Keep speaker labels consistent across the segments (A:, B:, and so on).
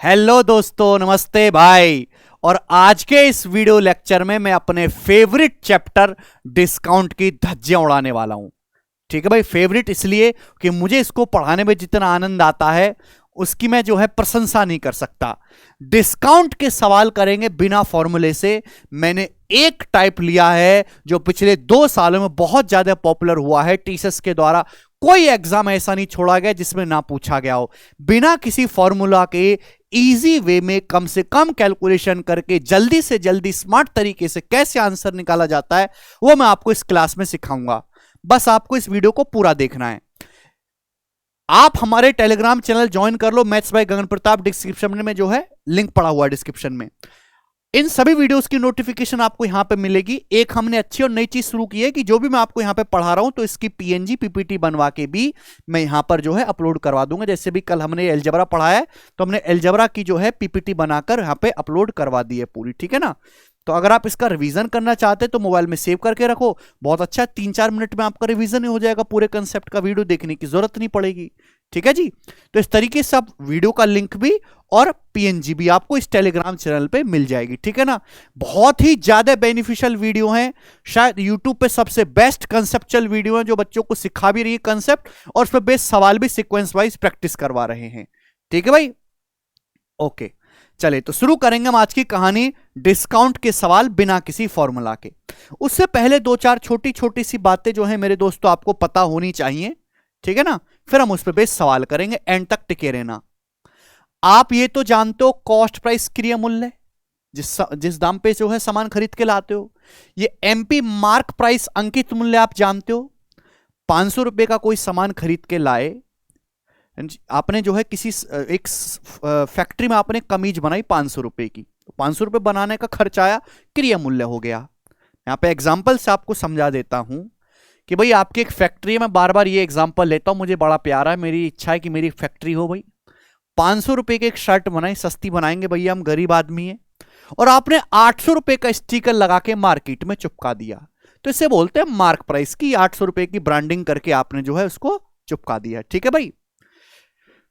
A: Hello दोस्तों, नमस्ते भाई। और आज के इस वीडियो लेक्चर में मैं अपने फेवरेट चैप्टर डिस्काउंट की धज्जियां उड़ाने वाला हूं। ठीक है भाई, फेवरेट इसलिए कि मुझे इसको पढ़ाने में जितना आनंद आता है उसकी मैं जो है प्रशंसा नहीं कर सकता। डिस्काउंट के सवाल करेंगे बिना फॉर्मूले से। मैंने एक टाइप लिया है जो पिछले 2 सालों में बहुत ज्यादा पॉपुलर हुआ है टीचर्स के द्वारा। कोई एग्जाम ऐसा नहीं छोड़ा गया जिसमें ना पूछा गया हो। बिना किसी फॉर्मूला के इजी वे में कम से कम कैलकुलेशन करके जल्दी से जल्दी स्मार्ट तरीके से कैसे आंसर निकाला जाता है वो मैं आपको इस क्लास में सिखाऊंगा। बस आपको इस वीडियो को पूरा देखना है। आप हमारे टेलीग्राम चैनल ज्वाइन कर लो, maths by Gagan Pratap. Description में जो है लिंक पड़ा हुआ है डिस्क्रिप्शन में। इन सभी वीडियोस की नोटिफिकेशन आपको यहां पे मिलेगी। एक हमने अच्छी और नई चीज शुरू की है कि जो भी मैं आपको यहां पे पढ़ा रहा हूं तो इसकी पीएनजी पीपीटी बनवा के भी मैं यहां पर जो है अपलोड करवा दूंगा। जैसे भी कल हमने एलजेब्रा पढ़ाया है तो हमने एलजेब्रा की जो है पीपीटी बनाकर यहां पे अपलोड करवा दी है पूरी। ठीक है ना। तो अगर आप इसका रिवीजन करना चाहते हैं तो मोबाइल में सेव करके रखो। बहुत अच्छा, 3-4 मिनट में आपका रिवीजन हो जाएगा। पूरे कंसेप्ट का वीडियो देखने की जरूरत नहीं पड़ेगी। ठीक है जी। तो इस तरीके से आप वीडियो का लिंक भी और पीएनजी भी आपको इस टेलीग्राम चैनल पे मिल जाएगी। ठीक है ना। बहुत ही ज्यादा बेनिफिशियल वीडियो है। शायद यूट्यूब पे सबसे बेस्ट कंसेप्चुअल वीडियो है जो बच्चों को सिखा भी रही है कंसेप्ट, और उस पर बेस्ट सवाल भी सीक्वेंस वाइज प्रैक्टिस करवा रहे हैं। ठीक है भाई, ओके। चले तो शुरू करेंगे हम आज की कहानी, डिस्काउंट के सवाल बिना किसी फॉर्मूला के। उससे पहले 2-4 छोटी छोटी सी बातें जो है मेरे दोस्तों आपको पता होनी चाहिए। ठीक है ना। फिर हम उस पर बेस सवाल करेंगे, एंड तक टिके रहना। आप ये तो जानते हो कॉस्ट प्राइस क्रिया मूल्य, जिस दाम पे जो है सामान खरीद के लाते हो। ये एमपी मार्क प्राइस अंकित मूल्य आप जानते हो। 500 रुपए का कोई सामान खरीद के लाए, आपने जो है किसी एक फैक्ट्री में आपने कमीज बनाई 500 रुपए की, तो 500 रुपए बनाने का खर्च आया, क्रिया मूल्य हो गया। यहां पे एग्जांपल से आपको समझा देता हूं कि भाई आपकी एक फैक्ट्री है। मैं बार बार ये एग्जांपल लेता हूं, मुझे बड़ा प्यारा है, मेरी इच्छा है कि मेरी फैक्ट्री हो भाई। 500 रुपए की एक शर्ट बनाई, सस्ती बनाएंगे भैया, हम गरीब आदमी है। और आपने 800 रुपए का स्टिकर लगा के मार्केट में चिपका दिया, तो इसे बोलते हैं मार्क प्राइस की। 800 रुपए की ब्रांडिंग करके आपने जो है उसको चिपका दिया। ठीक है भाई।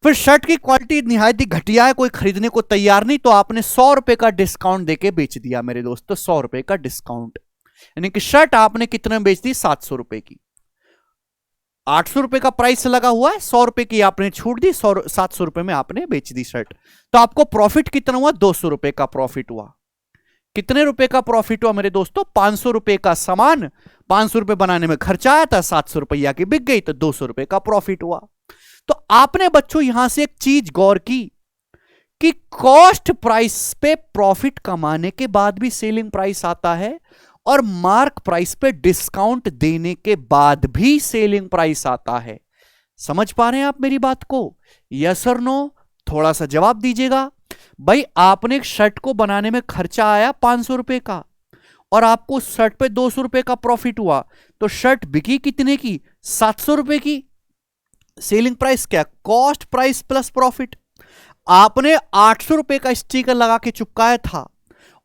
A: फिर शर्ट की क्वालिटी निहायत ही घटिया है, कोई खरीदने को तैयार नहीं, तो आपने 100 रुपए का डिस्काउंट देके बेच दिया मेरे दोस्तों। 100 रुपए का डिस्काउंट, यानी कि शर्ट आपने कितने में बेच दी, 700 रुपए की। 800 रुपए का प्राइस लगा हुआ है, 100 रुपए की आपने छूट दी, 700 रुपए में आपने बेच दी शर्ट। तो आपको प्रॉफिट कितना हुआ, 200 रुपए का प्रॉफिट हुआ। कितने रुपए का प्रॉफिट हुआ मेरे दोस्तों, 500 रुपए का सामान 500 रुपए बनाने में खर्चा आया था, 700 रुपया की बिक गई, तो 200 रुपए का प्रॉफिट हुआ। तो आपने बच्चों यहां से एक चीज गौर की कि कॉस्ट प्राइस पे प्रॉफिट कमाने के बाद भी सेलिंग प्राइस आता है, और मार्क प्राइस पे डिस्काउंट देने के बाद भी सेलिंग प्राइस आता है। समझ पा रहे हैं आप मेरी बात को? यस और नो, थोड़ा सा जवाब दीजिएगा भाई। आपने एक शर्ट को बनाने में खर्चा आया 500 रुपए का, और आपको उस शर्ट पे 200 रुपए का प्रॉफिट हुआ, तो शर्ट बिकी कितने की, 700 रुपए की। सेलिंग प्राइस क्या, कॉस्ट प्राइस प्लस प्रॉफिट। आपने 800 रुपए का स्टिकर लगा के चिपकाया था,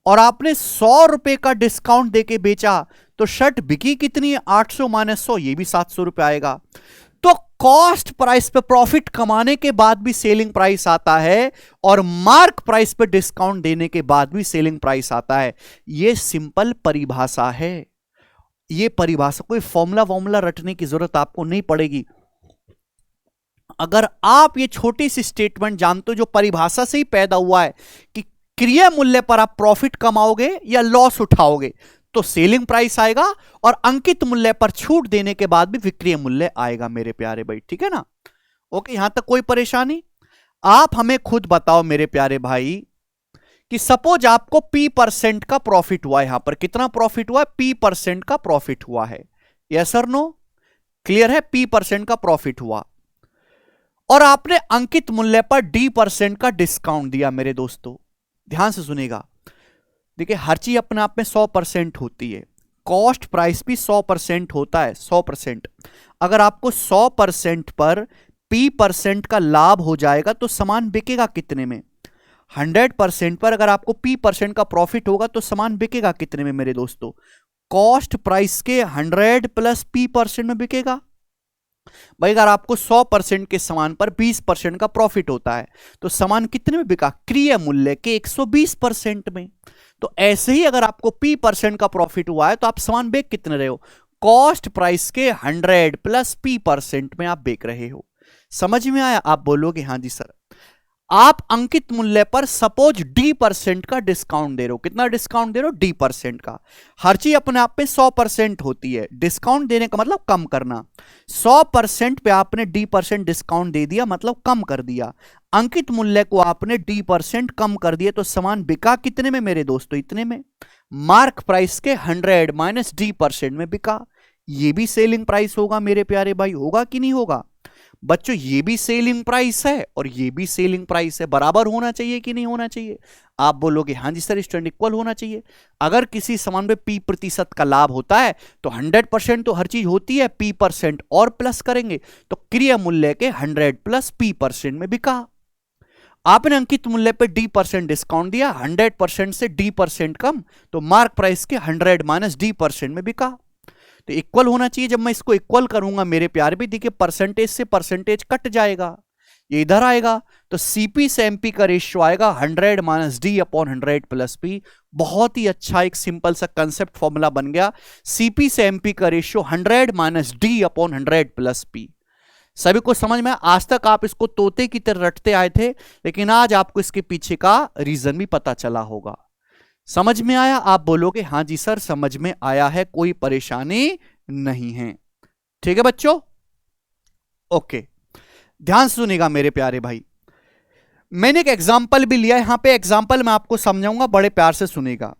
A: और आपने 100 रुपए का डिस्काउंट देके बेचा, तो शर्ट बिकी कितनी है, 800 माइनस 100, ये भी 700 रुपए आएगा। तो कॉस्ट प्राइस पे प्रॉफिट कमाने के बाद भी सेलिंग प्राइस आता है, और मार्क प्राइस पे डिस्काउंट देने के बाद भी सेलिंग प्राइस आता है। ये सिंपल परिभाषा है। ये परिभाषा, कोई फॉर्मूला रटने की जरूरत आपको नहीं पड़ेगी। अगर आप ये छोटी सी स्टेटमेंट जानते हो जो परिभाषा से ही पैदा हुआ है कि क्रिया मूल्य पर आप प्रॉफिट कमाओगे या लॉस उठाओगे, तो सेलिंग प्राइस आएगा, और अंकित मूल्य पर छूट देने के बाद भी विक्रय मूल्य आएगा मेरे प्यारे भाई। ठीक है ना। ओके, यहां तक कोई परेशानी? आप हमें खुद बताओ मेरे प्यारे भाई कि सपोज आपको P% का प्रॉफिट हुआ है। यहां पर कितना प्रॉफिट हुआ है, P% का प्रॉफिट हुआ है। यस और नो, क्लियर है? P% का प्रॉफिट हुआ, और आपने अंकित मूल्य पर D% का डिस्काउंट दिया मेरे दोस्तों। ध्यान से सुनेगा। देखिए, हर चीज अपने आप में 100% होती है। कॉस्ट प्राइस भी 100% होता है, 100%। अगर आपको 100% पर P% का लाभ हो जाएगा तो सामान बिकेगा कितने में? 100% पर अगर आपको P% का प्रॉफिट होगा तो सामान बिकेगा कितने में मेरे दोस्तों? कॉस्ट प्राइस के 100 प्लस P% में बिकेगा। भाई अगर आपको 100% के सामान पर 20% का प्रॉफिट होता है तो सामान कितने में बिका? क्रय मूल्य के 120% में। तो ऐसे ही अगर आपको P% का प्रॉफिट हुआ है तो आप सामान बेच कितने रहे हो? कॉस्ट प्राइस के 100 प्लस P% में आप बेच रहे हो। समझ में आया? आप बोलोगे हाँ जी सर। आप अंकित मूल्य पर सपोज D% का डिस्काउंट दे रहे हो। कितना डिस्काउंट दे रहे हो? D% का। हर चीज अपने आप में 100% होती है। डिस्काउंट देने का मतलब कम करना। 100% पे आपने D% डिस्काउंट दे दिया, मतलब कम कर दिया। अंकित मूल्य को आपने D% कम कर दिया तो सामान बिका कितने में मेरे दोस्तों? इतने में। मार्क प्राइस के 100 माइनस D% में बिका। ये भी सेलिंग प्राइस होगा मेरे प्यारे भाई, होगा कि नहीं होगा? बच्चों ये भी सेलिंग प्राइस है और ये भी सेलिंग प्राइस है, बराबर होना चाहिए कि नहीं होना चाहिए? आप बोलोगे हाँ जी सर, स्टैंड इक्वल होना चाहिए। अगर किसी सामान पे P% का लाभ होता है तो 100% तो हर चीज होती है, P% और प्लस करेंगे तो क्रय मूल्य के 100 प्लस P% में बिका। आपने अंकित मूल्य पे D% डिस्काउंट दिया, 100% से D% कम, तो मार्क प्राइस के 100 माइनस D% में बिका। तो इक्वल होना चाहिए। जब मैं इसको इक्वल करूंगा मेरे प्यारे भी, देखिए परसेंटेज से परसेंटेज कट जाएगा, ये इधर आएगा तो सीपी से एमपी का रेशियो आएगा 100 minus D upon 100 plus P. बहुत ही अच्छा एक सिंपल सा कंसेप्ट फॉर्मूला बन गया। सीपी से एमपी का ratio 100 minus D upon 100 plus P. सभी को समझ में? आज तक आप इसको तोते की तरह रटते आए थे, लेकिन आज आपको इसके पीछे का रीजन भी पता चला होगा। समझ में आया? आप बोलोगे हाँ जी सर समझ में आया है, कोई परेशानी नहीं है। ठीक है बच्चों, ओके। ध्यान से सुनिएगा मेरे प्यारे भाई, मैंने एक एग्जाम्पल भी लिया है। यहां पे एग्जाम्पल मैं आपको समझाऊंगा, बड़े प्यार से सुनिएगा।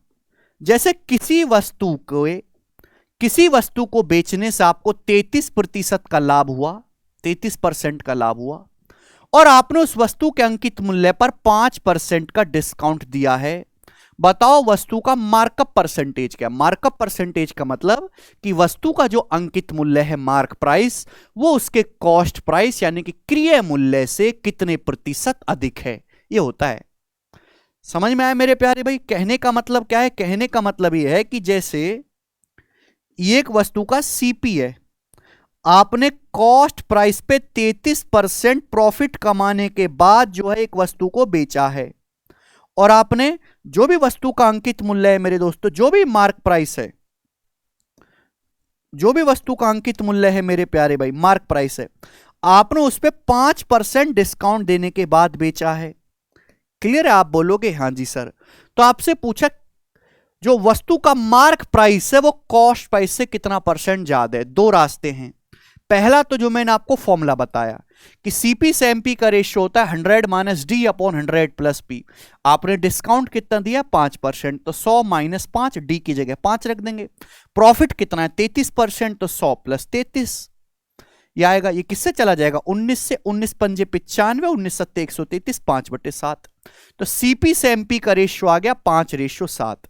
A: जैसे किसी वस्तु को बेचने से आपको 33% का लाभ हुआ, 33% का लाभ हुआ, और आपने उस वस्तु के अंकित मूल्य पर 5% का डिस्काउंट दिया है। बताओ वस्तु का मार्कअप परसेंटेज क्या? मार्कअप परसेंटेज का मतलब कि वस्तु का जो अंकित मूल्य है मार्क प्राइस, वो उसके कॉस्ट प्राइस यानी कि क्रय मूल्य से कितने प्रतिशत अधिक है, ये होता है। समझ में आया मेरे प्यारे भाई? कहने का मतलब क्या है? कहने का मतलब यह है कि जैसे एक वस्तु का सीपी है, आपने कॉस्ट प्राइस पे 33% प्रॉफिट कमाने के बाद जो है एक वस्तु को बेचा है, और आपने जो भी वस्तु का अंकित मूल्य है मेरे दोस्तों, जो भी मार्क प्राइस है, जो भी वस्तु का अंकित मूल्य है मेरे प्यारे भाई, मार्क प्राइस है, आपने उस पर 5% डिस्काउंट देने के बाद बेचा है। क्लियर है? आप बोलोगे हाँ जी सर। तो आपसे पूछा जो वस्तु का मार्क प्राइस है वो कॉस्ट प्राइस से कितना परसेंट ज्यादा है? दो रास्ते हैं। पहला तो जो मैंने आपको फॉर्मूला बताया कि सीपी से एमपी का रेशियो होता है 100 minus D upon 100 plus P. आपने डिस्काउंट कितना दिया? 5%, तो 100 माइनस 5, डी की जगह 5 रख देंगे। प्रॉफिट कितना है? 33%, तो 100 प्लस 33 ये आएगा। ये किससे चला जाएगा? 19 से, 19 पंजे 95, 19 सत्ते 133, 5/7। तो सीपी से एमपी का रेशियो आ गया 5:7।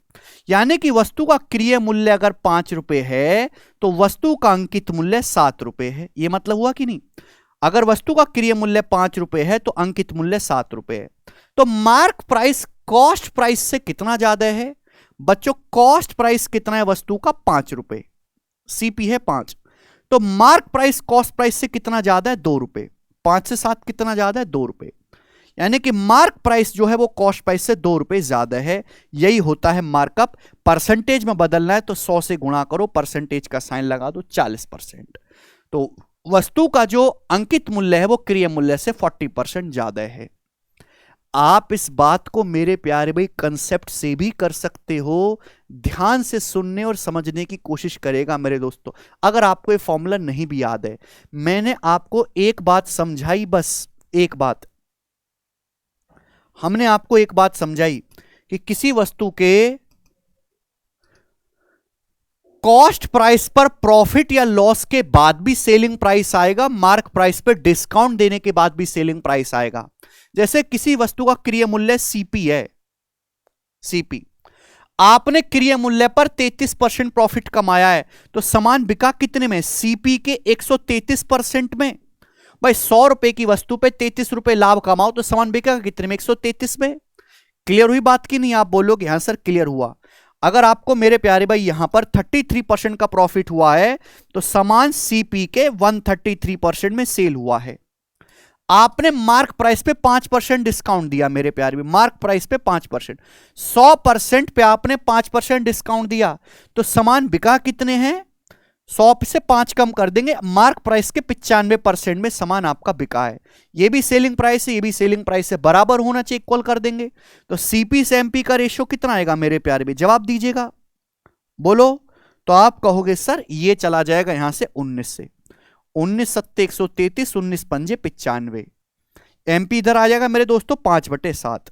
A: यानी कि वस्तु का क्रय मूल्य अगर 5 रुपए है तो वस्तु का अंकित मूल्य 7 रुपए है। यह मतलब हुआ कि नहीं? अगर वस्तु का क्रय मूल्य 5 रुपए है तो अंकित मूल्य 7 रुपए है। तो मार्क प्राइस कॉस्ट प्राइस से कितना ज्यादा है बच्चों? कॉस्ट प्राइस कितना है वस्तु का? 5 रुपए, सीपी है 5, तो मार्क प्राइस कॉस्ट प्राइस से कितना ज्यादा है? 2 रुपए। 5 से 7 कितना ज्यादा है? 2 रुपए। यानी कि मार्क प्राइस जो है वो कॉस्ट प्राइस से 2 रुपए ज्यादा है। यही होता है मार्कअप। परसेंटेज में बदलना है तो 100 से गुणा करो, परसेंटेज का साइन लगा दो, 40%। तो वस्तु का जो अंकित मूल्य है वो क्रय मूल्य से 40% ज्यादा है। आप इस बात को मेरे प्यारे भाई कंसेप्ट से भी कर सकते हो। ध्यान से सुनने और समझने की कोशिश करेगा मेरे दोस्तों। अगर आपको ये फॉर्मूला नहीं भी याद है, मैंने आपको एक बात समझाई, बस एक बात, हमने आपको एक बात समझाई कि किसी वस्तु के कॉस्ट प्राइस पर प्रॉफिट या लॉस के बाद भी सेलिंग प्राइस आएगा, मार्क प्राइस पर डिस्काउंट देने के बाद भी सेलिंग प्राइस आएगा। जैसे किसी वस्तु का क्रय मूल्य सीपी है, सीपी, आपने क्रय मूल्य पर 33% प्रॉफिट कमाया है, तो सामान बिका कितने में? सीपी के 133% में। भाई 100 रुपए की वस्तु पे 33 रुपए लाभ कमाओ तो सामान बिकेगा कितने में? 133 में। क्लियर हुई बात की नहीं? आप बोलोगे हाँ सर क्लियर हुआ। अगर आपको मेरे प्यारे भाई यहां पर 33% का प्रॉफिट हुआ है तो सामान सीपी के 133% में सेल हुआ है। आपने मार्क प्राइस पे 5% डिस्काउंट दिया मेरे प्यारे भाई, मार्क प्राइस पे 5%, 100% पे आपने 5% डिस्काउंट दिया तो सामान बिका कितने हैं, 100 से 5 कम कर देंगे, मार्क प्राइस के 95% में सामान आपका बिका है। ये भी सेलिंग प्राइस है, ये भी सेलिंग प्राइस है, बराबर होना चाहिए, इक्वल कर देंगे। तो सीपी से एमपी का रेशियो कितना आएगा मेरे प्यारे भाई, जवाब दीजिएगा, बोलो। तो आप कहोगे सर ये चला जाएगा यहां से 19 से, 19 सत्ते 133, 19 पंजे 95, एमपी इधर आ जाएगा मेरे दोस्तों 5/7,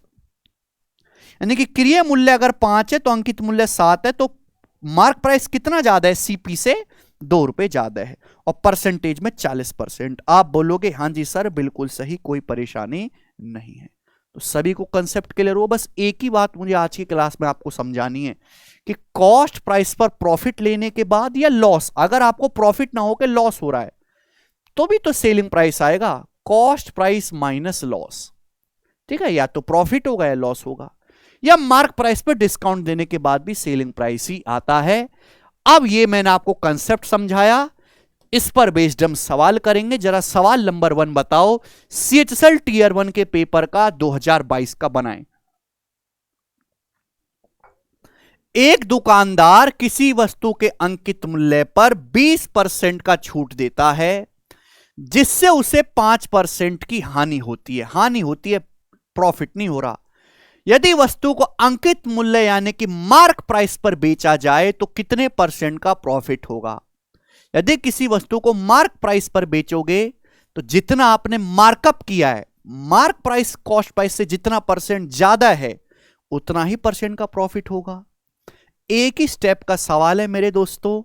A: यानी कि क्रिय मूल्य अगर 5 है तो अंकित मूल्य 7 है, तो मार्क प्राइस कितना ज्यादा है, सीपी से 2 रुपए ज्यादा है, और परसेंटेज में 40%। आप बोलोगे हां जी सर बिल्कुल सही, कोई परेशानी नहीं है। तो सभी को कंसेप्ट क्लियर हो। बस एक ही बात मुझे आज की क्लास में आपको समझानी है कि कॉस्ट प्राइस पर प्रॉफिट लेने के बाद या लॉस, अगर आपको प्रॉफिट ना हो के लॉस हो रहा है तो भी तो सेलिंग प्राइस आएगा, कॉस्ट प्राइस माइनस लॉस, ठीक है, या तो प्रॉफिट होगा या लॉस होगा, या मार्क प्राइस पर डिस्काउंट देने के बाद भी सेलिंग प्राइस ही आता है। अब ये मैंने आपको कंसेप्ट समझाया, इस पर बेस्ड हम सवाल करेंगे। जरा सवाल नंबर 1 बताओ, सीएचएसएल टीयर 1 के पेपर का 2022 का बनाएं। एक दुकानदार किसी वस्तु के अंकित मूल्य पर 20% का छूट देता है जिससे उसे 5% की हानि होती है, प्रॉफिट नहीं हो रहा। यदि वस्तु को अंकित मूल्य यानी कि मार्क प्राइस पर बेचा जाए तो कितने % का प्रॉफिट होगा। यदि किसी वस्तु को मार्क प्राइस पर बेचोगे तो जितना आपने मार्कअप किया है, मार्क प्राइस कॉस्ट प्राइस से जितना % ज्यादा है उतना ही % का प्रॉफिट होगा। एक ही स्टेप का सवाल है मेरे दोस्तों,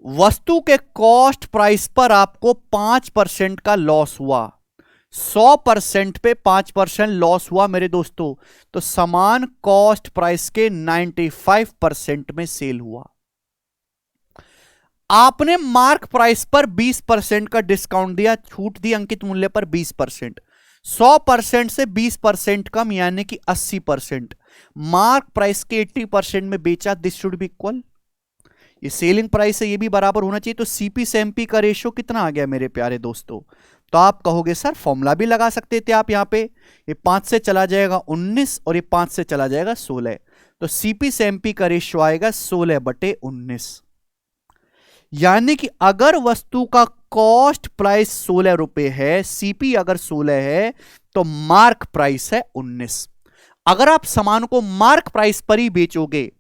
A: वस्तु के कॉस्ट प्राइस पर आपको 5% का लॉस हुआ, 100% पे 5% लॉस हुआ मेरे दोस्तों, तो सामान कॉस्ट प्राइस के 95% में सेल हुआ। आपने मार्क प्राइस पर 20% का डिस्काउंट दिया, छूट दी अंकित मूल्य पर 20%, 100% से 20% कम यानी कि 80%, मार्क प्राइस के 80% में बेचा, दिस शुड बी इक्वल, ये सेलिंग प्राइस है, ये भी बराबर होना चाहिए। तो सीपी से एमपी का रेशियो कितना आ गया मेरे प्यारे दोस्तों। तो आप कहोगे सर फॉर्मूला भी लगा सकते थे आप, यहां पे ये 5 से चला जाएगा 19 और ये 5 से चला जाएगा 16, तो सीपी से एमपी का रेशियो आएगा 16/19, यानी कि अगर वस्तु का कॉस्ट प्राइस 16 रुपए है, सीपी अगर 16 है तो मार्क प्राइस है 19। अगर आप सामान को मार्क प्राइस पर ही बेचोगे,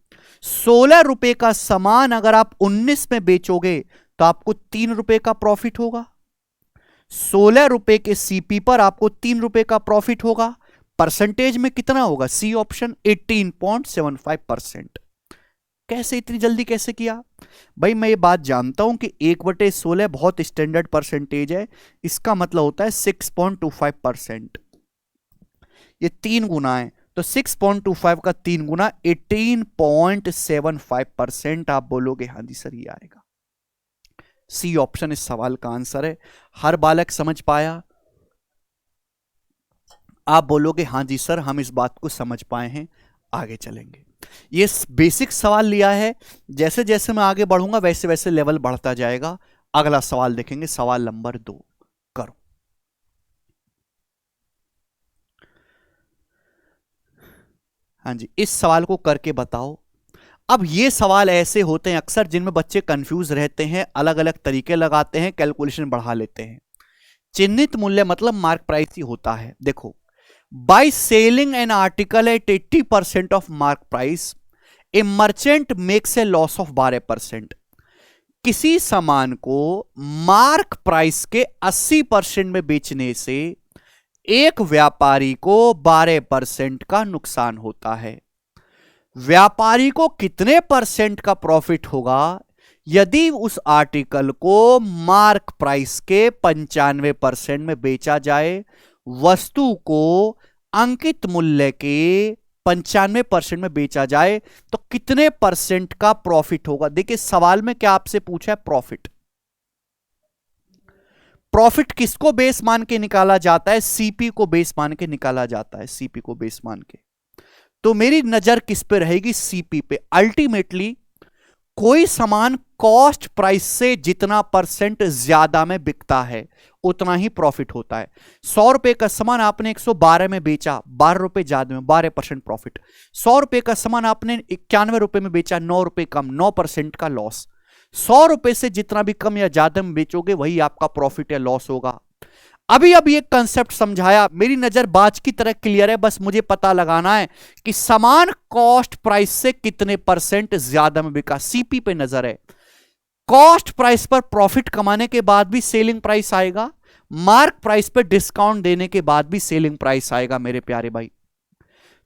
A: 16 रुपए का सामान अगर आप 19 में बेचोगे तो आपको 3 रुपए का प्रॉफिट होगा। 16 रुपए के सीपी पर आपको 3 रुपए का प्रॉफिट होगा। परसेंटेज में कितना होगा, सी ऑप्शन 18.75%। कैसे, इतनी जल्दी कैसे किया भाई। मैं ये बात जानता हूं कि 1/16 बहुत स्टैंडर्ड परसेंटेज है, इसका मतलब होता है 6.25%, ये 3 गुना है, तो 6.25 का 3 गुना 18.75%। आप बोलोगे हाँ जी सर ये आएगा, सी ऑप्शन इस सवाल का आंसर है। हर बालक समझ पाया। आप बोलोगे हाँ जी सर हम इस बात को समझ पाए हैं, आगे चलेंगे। ये बेसिक सवाल लिया है, जैसे जैसे मैं आगे बढ़ूंगा वैसे वैसे लेवल बढ़ता जाएगा। अगला सवाल देखेंगे, सवाल नंबर 2 करो। हाँ जी, इस सवाल को करके बताओ। अब ये सवाल ऐसे होते हैं अक्सर जिनमें बच्चे कंफ्यूज रहते हैं, अलग अलग तरीके लगाते हैं, कैलकुलेशन बढ़ा लेते हैं। चिन्हित मूल्य मतलब मार्क प्राइस ही होता है। देखो, by selling an article at 80% off mark price a merchant makes a loss of 12%। किसी सामान को मार्क प्राइस के 80% में बेचने से एक व्यापारी को 12% का नुकसान होता है। व्यापारी को कितने % का प्रॉफिट होगा यदि उस आर्टिकल को मार्क प्राइस के 95% में बेचा जाए, वस्तु को अंकित मूल्य के 95% में बेचा जाए तो कितने % का प्रॉफिट होगा। देखिए सवाल में क्या आपसे पूछा है, प्रॉफिट। प्रॉफिट किसको बेस मान के निकाला जाता है, सीपी को बेस मान के निकाला जाता है, सीपी को बेस मान के। तो मेरी नजर किस पे रहेगी? सीपी पे। अल्टीमेटली कोई सामान कॉस्ट प्राइस से जितना परसेंट ज्यादा में बिकता है उतना ही प्रॉफिट होता है। 100 रुपए का सामान आपने 112 में बेचा, 12 रुपए ज्यादा में, 12% प्रॉफिट। 100 रुपए का सामान आपने 91 रुपए में बेचा, 9 रुपए कम, 9% का लॉस। 100 रुपए से जितना भी कम या ज्यादा में बेचोगे वही आपका प्रॉफिट या लॉस होगा। अभी अभी एक कंसेप्ट समझाया, मेरी नजर बाज की तरह क्लियर है, बस मुझे पता लगाना है कि सामान कॉस्ट प्राइस से कितने परसेंट ज्यादा में बिका। सीपी पे नजर है। कॉस्ट प्राइस पर प्रॉफिट कमाने के बाद भी सेलिंग प्राइस आएगा, मार्क प्राइस पे डिस्काउंट देने के बाद भी सेलिंग प्राइस आएगा मेरे प्यारे भाई।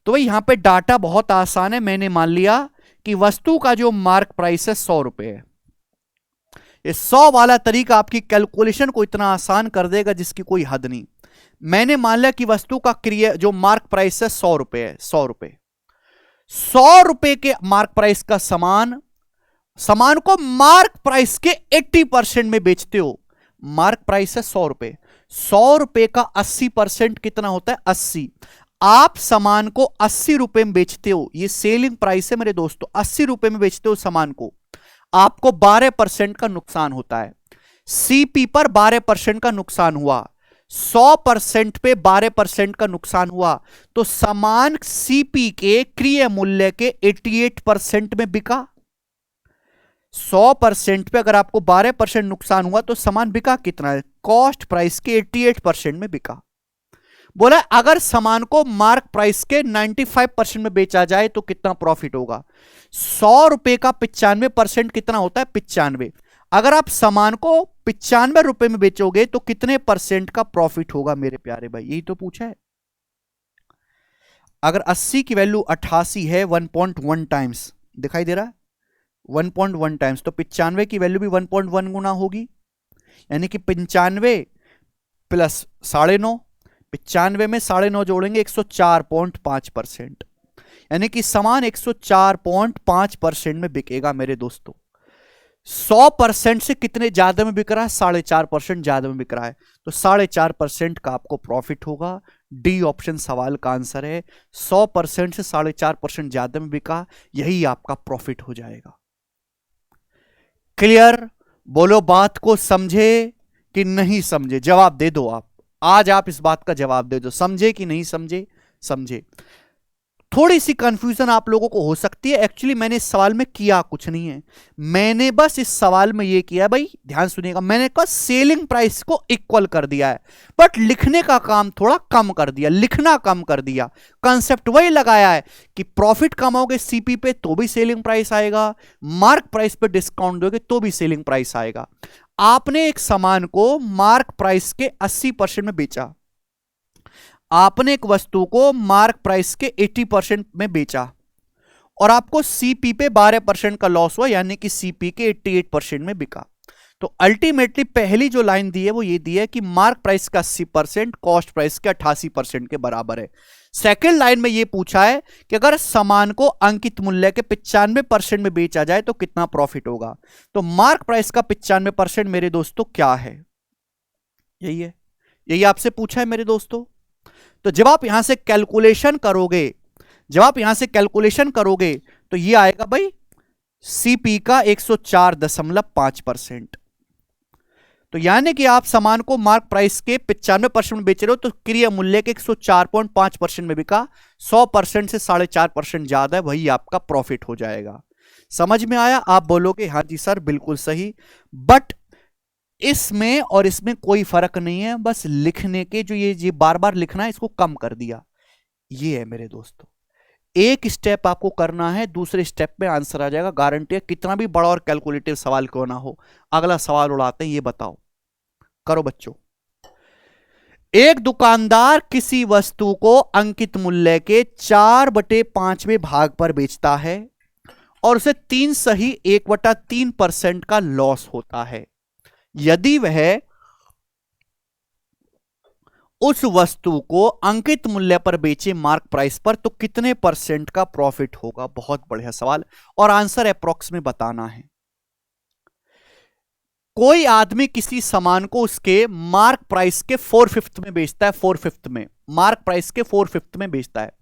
A: तो भाई यहां पे डाटा बहुत आसान है। मैंने मान लिया कि वस्तु का जो मार्क प्राइस है 100 रुपए है। ये 100 वाला तरीका आपकी कैलकुलेशन को इतना आसान कर देगा जिसकी कोई हद नहीं। मैंने मान लिया कि वस्तु का जो मार्क प्राइस है 100 रुपए है। 100 रुपए, 100 रुपए के मार्क प्राइस का सामान को मार्क प्राइस के 80% में बेचते हो। मार्क प्राइस है 100 रुपए, 100 रुपए का 80% कितना होता है? 80। आप सामान को 80 रुपए में बेचते हो, ये सेलिंग प्राइस है मेरे दोस्तों। 80 रुपए में बेचते हो सामान को, आपको 12% का नुकसान होता है। सीपी पर 12% का नुकसान हुआ, 100% पे 12% का नुकसान हुआ, तो सामान सीपी के क्रय मूल्य के 88% में बिका। 100% पे अगर आपको 12% नुकसान हुआ तो सामान बिका कितना है? कॉस्ट प्राइस के 88% में बिका। बोला अगर सामान को मार्क प्राइस के 95% में बेचा जाए तो कितना प्रॉफिट होगा? 100 रुपए का 95% कितना होता है? 95। अगर आप सामान को 95 रुपए में बेचोगे तो कितने परसेंट का प्रॉफिट होगा मेरे प्यारे भाई? यही तो पूछा है। अगर 80 की वैल्यू 88 है, 1.1 टाइम्स दिखाई दे रहा है, 1.1 टाइम्स, तो 95 की वैल्यू भी 1.1 गुना होगी, यानी कि 95 प्लस 9.5, 95 में 9.5 जोड़ेंगे 104.5%, यानी कि सामान 104.5% में बिकेगा मेरे दोस्तों। 100% से कितने ज्यादा में बिक रहा है? 4.5% ज्यादा में बिक रहा है, तो 4.5% का आपको प्रॉफिट होगा। डी ऑप्शन सवाल का आंसर है। 100% से 4.5% ज्यादा में बिका, यही आपका प्रॉफिट हो जाएगा। क्लियर? बोलो बात को समझे कि नहीं समझे? जवाब दे दो आप, आज आप इस बात का जवाब दे दो, समझे कि नहीं समझे? समझे। थोड़ी सी कंफ्यूजन आप लोगों को हो सकती है। एक्चुअली मैंने इस सवाल में किया कुछ नहीं है, मैंने बस इस सवाल में ये किया, भाई ध्यान सुनिएगा, मैंने कहा सेलिंग प्राइस को इक्वल कर दिया है, बट लिखने का काम थोड़ा कम कर दिया, लिखना कम कर दिया। कंसेप्ट वही लगाया है कि प्रॉफिट कमाओगे सीपी पे तो भी सेलिंग प्राइस आएगा, मार्क प्राइस पे डिस्काउंट दोगे तो भी सेलिंग प्राइस आएगा। आपने एक सामान को मार्क प्राइस के 80% में बेचा, आपने एक वस्तु को मार्क प्राइस के 80% में बेचा, और आपको सीपी पे 12% का लॉस हुआ, यानी कि सीपी के 88% में बिका। तो अल्टीमेटली पहली जो लाइन दी है वो ये दी है कि मार्क प्राइस का 80% कॉस्ट प्राइस के 88% के बराबर है। सेकेंड लाइन में ये पूछा है कि अगर सामान को अंकित मूल्य के 95% में बेचा जाए तो कितना प्रॉफिट होगा। तो मार्क प्राइस का 95% मेरे दोस्तों क्या है? यही है, यही आपसे पूछा है मेरे दोस्तों। तो जब आप यहां से कैलकुलेशन करोगे, तो ये आएगा भाई सीपी का 104.5%। तो यानी कि आप सामान को मार्क प्राइस के 95% में बेच रहे हो तो क्रय मूल्य के 104.5% में बिका, 100% से 4.5% ज्यादा है, वही आपका प्रॉफिट हो जाएगा। समझ में आया? आप बोलोगे हाँ जी सर बिल्कुल सही, बट इसमें और इसमें कोई फर्क नहीं है, बस लिखने के जो ये बार बार लिखना है इसको कम कर दिया, ये है मेरे दोस्तों। एक स्टेप आपको करना है, दूसरे स्टेप में आंसर आ जाएगा, गारंटी है, कितना भी बड़ा और कैलकुलेटिव सवाल क्यों ना हो। अगला सवाल उड़ाते हैं, ये बताओ, करो बच्चों। एक दुकानदार किसी वस्तु को अंकित मूल्य के 4/5वें भाग पर बेचता है और उसे 3 सही 1/3% का लॉस होता है। यदि वह उस वस्तु को अंकित मूल्य पर बेचे मार्क प्राइस पर तो कितने % का प्रॉफिट होगा? बहुत बढ़िया सवाल, और आंसर अप्रॉक्स में बताना है। कोई आदमी किसी सामान को उसके मार्क प्राइस के 4/5 में बेचता है, 4/5 में, मार्क प्राइस के 4/5 में बेचता है।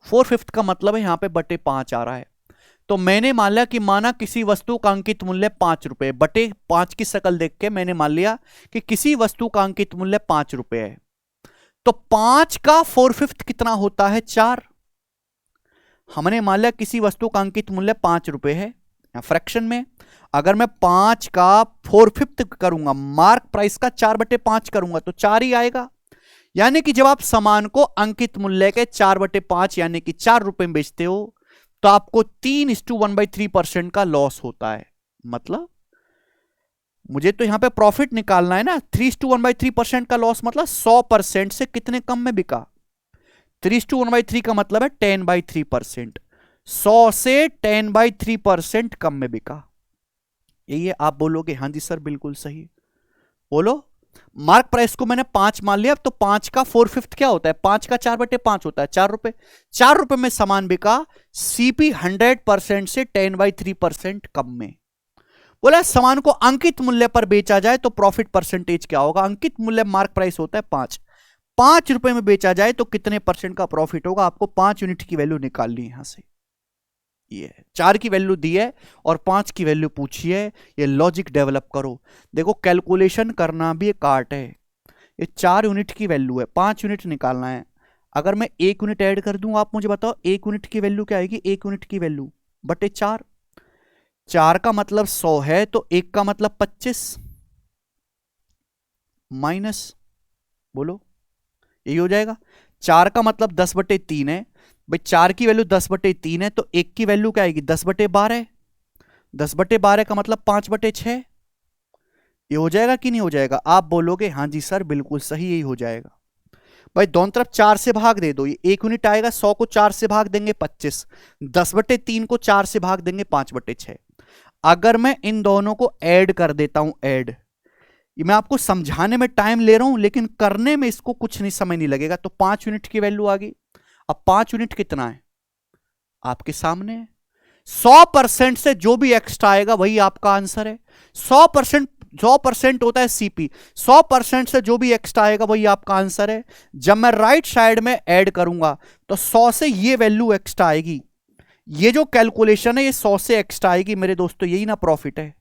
A: 4/5 का मतलब है यहां पे बटे 5 आ रहा है। तो मैंने मान लिया कि माना किसी वस्तु का अंकित मूल्य 5 रुपए, बटे 5 की शक्ल देख के मैंने मान लिया कि किसी वस्तु का अंकित मूल्य 5 रुपए है। तो 5 का 4/5 कितना होता है? 4। हमने मान लिया किसी वस्तु का अंकित मूल्य 5 रुपए है। फ्रैक्शन में अगर मैं 5 का 4/5 करूंगा, मार्क प्राइस का 4/5 करूंगा तो 4 ही आएगा। यानी कि जब आप सामान को अंकित मूल्य के 4/5 यानी कि 4 रुपए में बेचते हो तो आपको 3:1/3% का लॉस होता है। मतलब मुझे तो यहां पे प्रॉफिट निकालना है ना। 3:1/3% का लॉस मतलब 100% से कितने कम में बिका? 3:1/3 का मतलब है 10/3%। 100 से 10/3% कम में बिका। यही है। आप बोलोगे हाँ जी सर बिल्कुल सही। बोलो। मार्क प्राइस को मैंने 5 मान लिया, तो 5 का 4/5 क्या होता है? 5 का 4/5 होता है 4 रुपए। 4 रुपए में सामान बिका, सीपी 100% से 10/3% कम में। बोला सामान को अंकित मूल्य पर बेचा जाए तो प्रॉफिट परसेंटेज क्या होगा? अंकित मूल्य मार्क प्राइस होता है 5 रुपए में बेचा जाए तो कितने परसेंट का प्रॉफिट होगा? आपको 5 यूनिट की वैल्यू निकालनी है यहां से। ये 4 की वैल्यू दी है और 5 की वैल्यू पूछी है। ये लॉजिक डेवलप करो। देखो कैलकुलेशन करना भी एक आर्ट है। ये 4 यूनिट की वैल्यू है, 5 यूनिट निकालना है। अगर मैं 1 यूनिट ऐड कर दूं, आप मुझे बताओ 1 यूनिट की वैल्यू क्या आएगी? 1 यूनिट की वैल्यू बटे 4। 4 का मतलब 100 है तो 1 का मतलब 25 माइनस, बोलो यही हो जाएगा। 4 का मतलब 10/3 है भाई। 4 की वैल्यू 10/3 है तो 1 की वैल्यू क्या आएगी? 10/12। 10/12 का मतलब 5/6। ये हो जाएगा कि नहीं हो जाएगा? आप बोलोगे हाँ जी सर बिल्कुल सही, यही हो जाएगा। भाई दोनों तरफ 4 से भाग दे दो, ये 1 यूनिट आएगा। 100 को 4 से भाग देंगे 25, 10/3 को 4 से भाग देंगे 5/6। अगर मैं इन दोनों को ऐड कर देता हूं, ऐड, ये मैं आपको समझाने में टाइम ले रहा हूं लेकिन करने में इसको कुछ नहीं समय नहीं लगेगा। तो 5 यूनिट की वैल्यू आ गई। अब 5 यूनिट कितना है? आपके सामने है। 100% से जो भी एक्स्ट्रा आएगा वही आपका आंसर है। 100% होता है सीपी। 100% से जो भी एक्स्ट्रा आएगा वही आपका आंसर है। जब मैं राइट साइड में ऐड करूंगा तो 100 से ये वैल्यू एक्स्ट्रा आएगी। ये जो कैलकुलेशन है ये 100 से एक्स्ट्रा आएगी मेरे दोस्तों। यही ना प्रॉफिट है?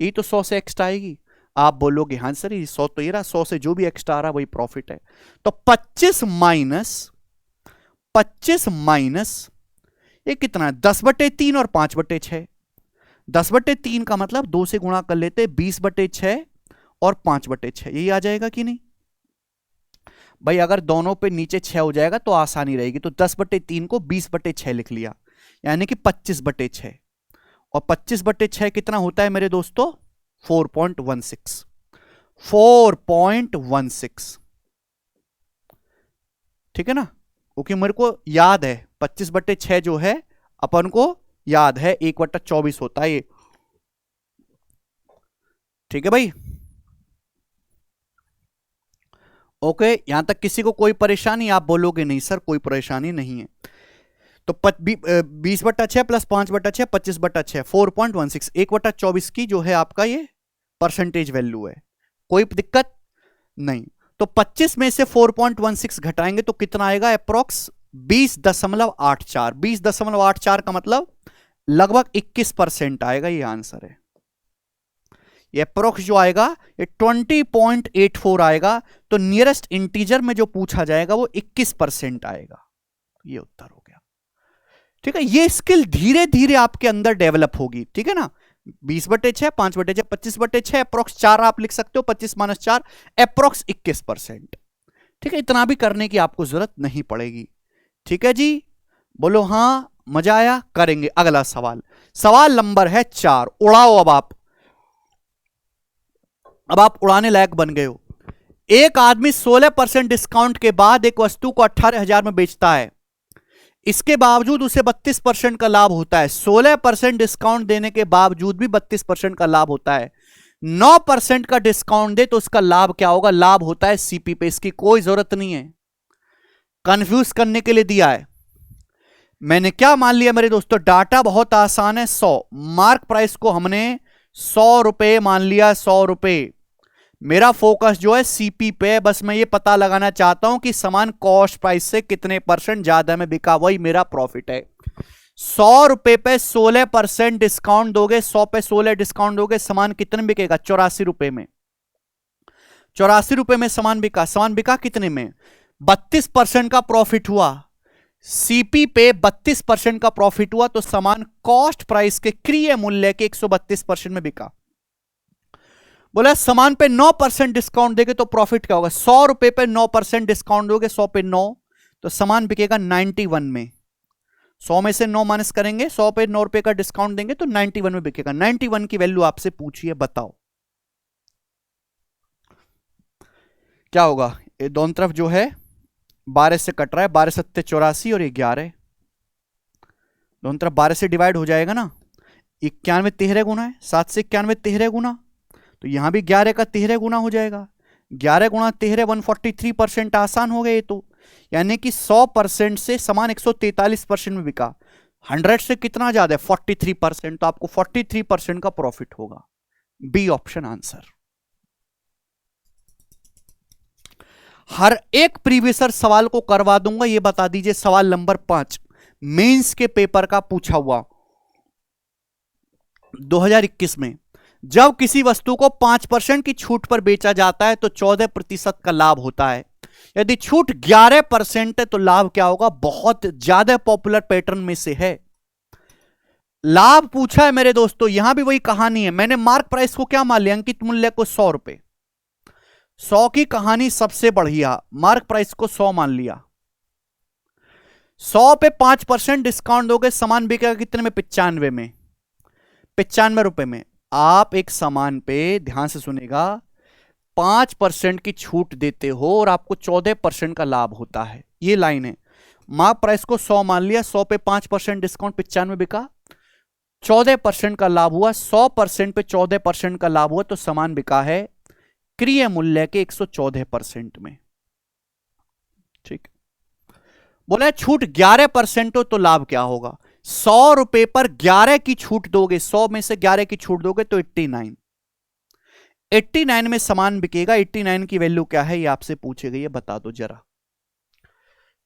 A: यही तो 100 से एक्स्ट्रा आएगी। आप बोलोगे हाँ सर ये 100 तो ये रहा, 100 से जो भी एक्स्ट्रा आ रहा वही प्रॉफिट है। तो 25 माइनस ये कितना है? 10/3 और 5/6। 10/3 का मतलब 2 से गुणा कर लेते, 20/6 और 5/6। यही आ जाएगा कि नहीं भाई? अगर दोनों पे नीचे 6 हो जाएगा तो आसानी रहेगी। तो 10/3 को 20/6 लिख लिया, यानी कि 25/6। और 25/6 कितना होता है मेरे दोस्तों? 4.16। 4.16 ठीक है ना? क्योंकि मेरे को याद है 25/6 जो है अपन को याद है 1/24 होता है ये। ठीक है भाई? ओके, यहां तक किसी को कोई परेशानी? आप बोलोगे नहीं सर कोई परेशानी नहीं है। तो 20/6 प्लस 5/6 25/6 4.16 1/24 की जो है आपका ये परसेंटेज वैल्यू है। कोई दिक्कत नहीं। तो 25 में से 4.16 घटाएंगे तो कितना आएगा? अप्रोक्स 20.84। 20.84 का मतलब लगभग 21% आएगा। ये आंसर है। ये अप्रोक्स जो आएगा ये 20.84 आएगा। तो नियरेस्ट इंटीजर में जो पूछा जाएगा वो 21% आएगा। ये उत्तर हो गया। ठीक है? ये स्किल धीरे धीरे आपके अंदर डेवलप होगी। ठीक है ना? 20/6 5/6 25/6 अप्रोक्स 4 आप लिख सकते हो। 25 - 4 अप्रोक्स 21%। ठीक है? इतना भी करने की आपको जरूरत नहीं पड़ेगी। ठीक है जी? बोलो हाँ मजा आया। करेंगे अगला सवाल। सवाल नंबर है 4। उड़ाओ अब आप उड़ाने लायक बन गए हो। एक आदमी 16% डिस्काउंट के बाद एक वस्तु को 18,000 में बेचता है। इसके बावजूद उसे 32% का लाभ होता है। 16% डिस्काउंट देने के बावजूद भी 32% का लाभ होता है। 9% का डिस्काउंट दे तो उसका लाभ क्या होगा? लाभ होता है सीपी पे। इसकी कोई जरूरत नहीं है, कंफ्यूज करने के लिए दिया है। मैंने क्या मान लिया मेरे दोस्तों? डाटा बहुत आसान है। 100 मार्क प्राइस को हमने 100 रुपए मान लिया। 100 रुपए मेरा फोकस जो है सीपी पे है, बस मैं ये पता लगाना चाहता हूं कि सामान कॉस्ट प्राइस से कितने % ज्यादा में बिका, वही मेरा प्रॉफिट है। 100 रुपए पे 16% डिस्काउंट दोगे, 100 पे 16 डिस्काउंट दोगे, सामान कितने में बिकेगा? 84 रुपए में। 84 रुपए में सामान बिका। सामान बिका कितने में? 32% का प्रॉफिट हुआ। सीपी पे 32% का प्रॉफिट हुआ, तो सामान कॉस्ट प्राइस के क्रय मूल्य के 132% में बिका। बोला सामान पे 9% डिस्काउंट देंगे तो प्रॉफिट क्या होगा? 100 रुपए पे 9% डिस्काउंट दोगे, 100 पे 9, तो सामान बिकेगा 91 में। 100 में से 9 माइनस करेंगे, 100 पे 9 रुपए का डिस्काउंट देंगे तो 91 में बिकेगा। 91 की वैल्यू आपसे पूछी है, बताओ क्या होगा? ये दोनों तरफ जो है 12 से कट रहा है, 12 सत्ते 84 और 11, दोनों तरफ 12 से डिवाइड हो जाएगा ना। 91 13 गुना है, 7 से 91 13 गुना, तो यहां भी 11 का 13 गुना हो जाएगा। 11 गुना 13 143%। आसान हो गए ये तो। यानी कि 100% से सामान 143% में बिका। 100 से कितना ज्यादा है? 43%। तो आपको 43% का प्रॉफिट होगा। B option answer. हर एक प्रीवियसर सवाल को करवा दूंगा, ये बता दीजिए। सवाल नंबर 5 मेंस के पेपर का पूछा हुआ 2021 में, जब किसी वस्तु को 5% की छूट पर बेचा जाता है तो 14% का लाभ होता है। यदि छूट 11% है तो लाभ क्या होगा? बहुत ज्यादा पॉपुलर पैटर्न में से है। लाभ पूछा है मेरे दोस्तों, यहां भी वही कहानी है। मैंने मार्क प्राइस को क्या मान लिया? अंकित मूल्य को 100 रुपए। 100 की कहानी सबसे बढ़िया, मार्क प्राइस को 100 मान लिया। 100 पे 5% डिस्काउंट दोगे, सामान बिकेगा कितने में? 95 में। 95 रुपए में आप एक सामान पे, ध्यान से सुनेगा, 5% की छूट देते हो और आपको 14% का लाभ होता है। ये लाइन है। मार्क प्राइस को 100 मान लिया, 100 पे 5% डिस्काउंट, 95 बिका, 14% का लाभ हुआ। 100% पे 14% का लाभ हुआ तो सामान बिका है क्रय मूल्य के 114% में। ठीक। बोला छूट 11% हो तो लाभ क्या होगा? 100 रुपए पर 11 की छूट दोगे, 100 में से 11 की छूट दोगे तो 89। 89 में सामान बिकेगा। 89 की वैल्यू क्या है ये आपसे पूछे गई है, बता दो जरा।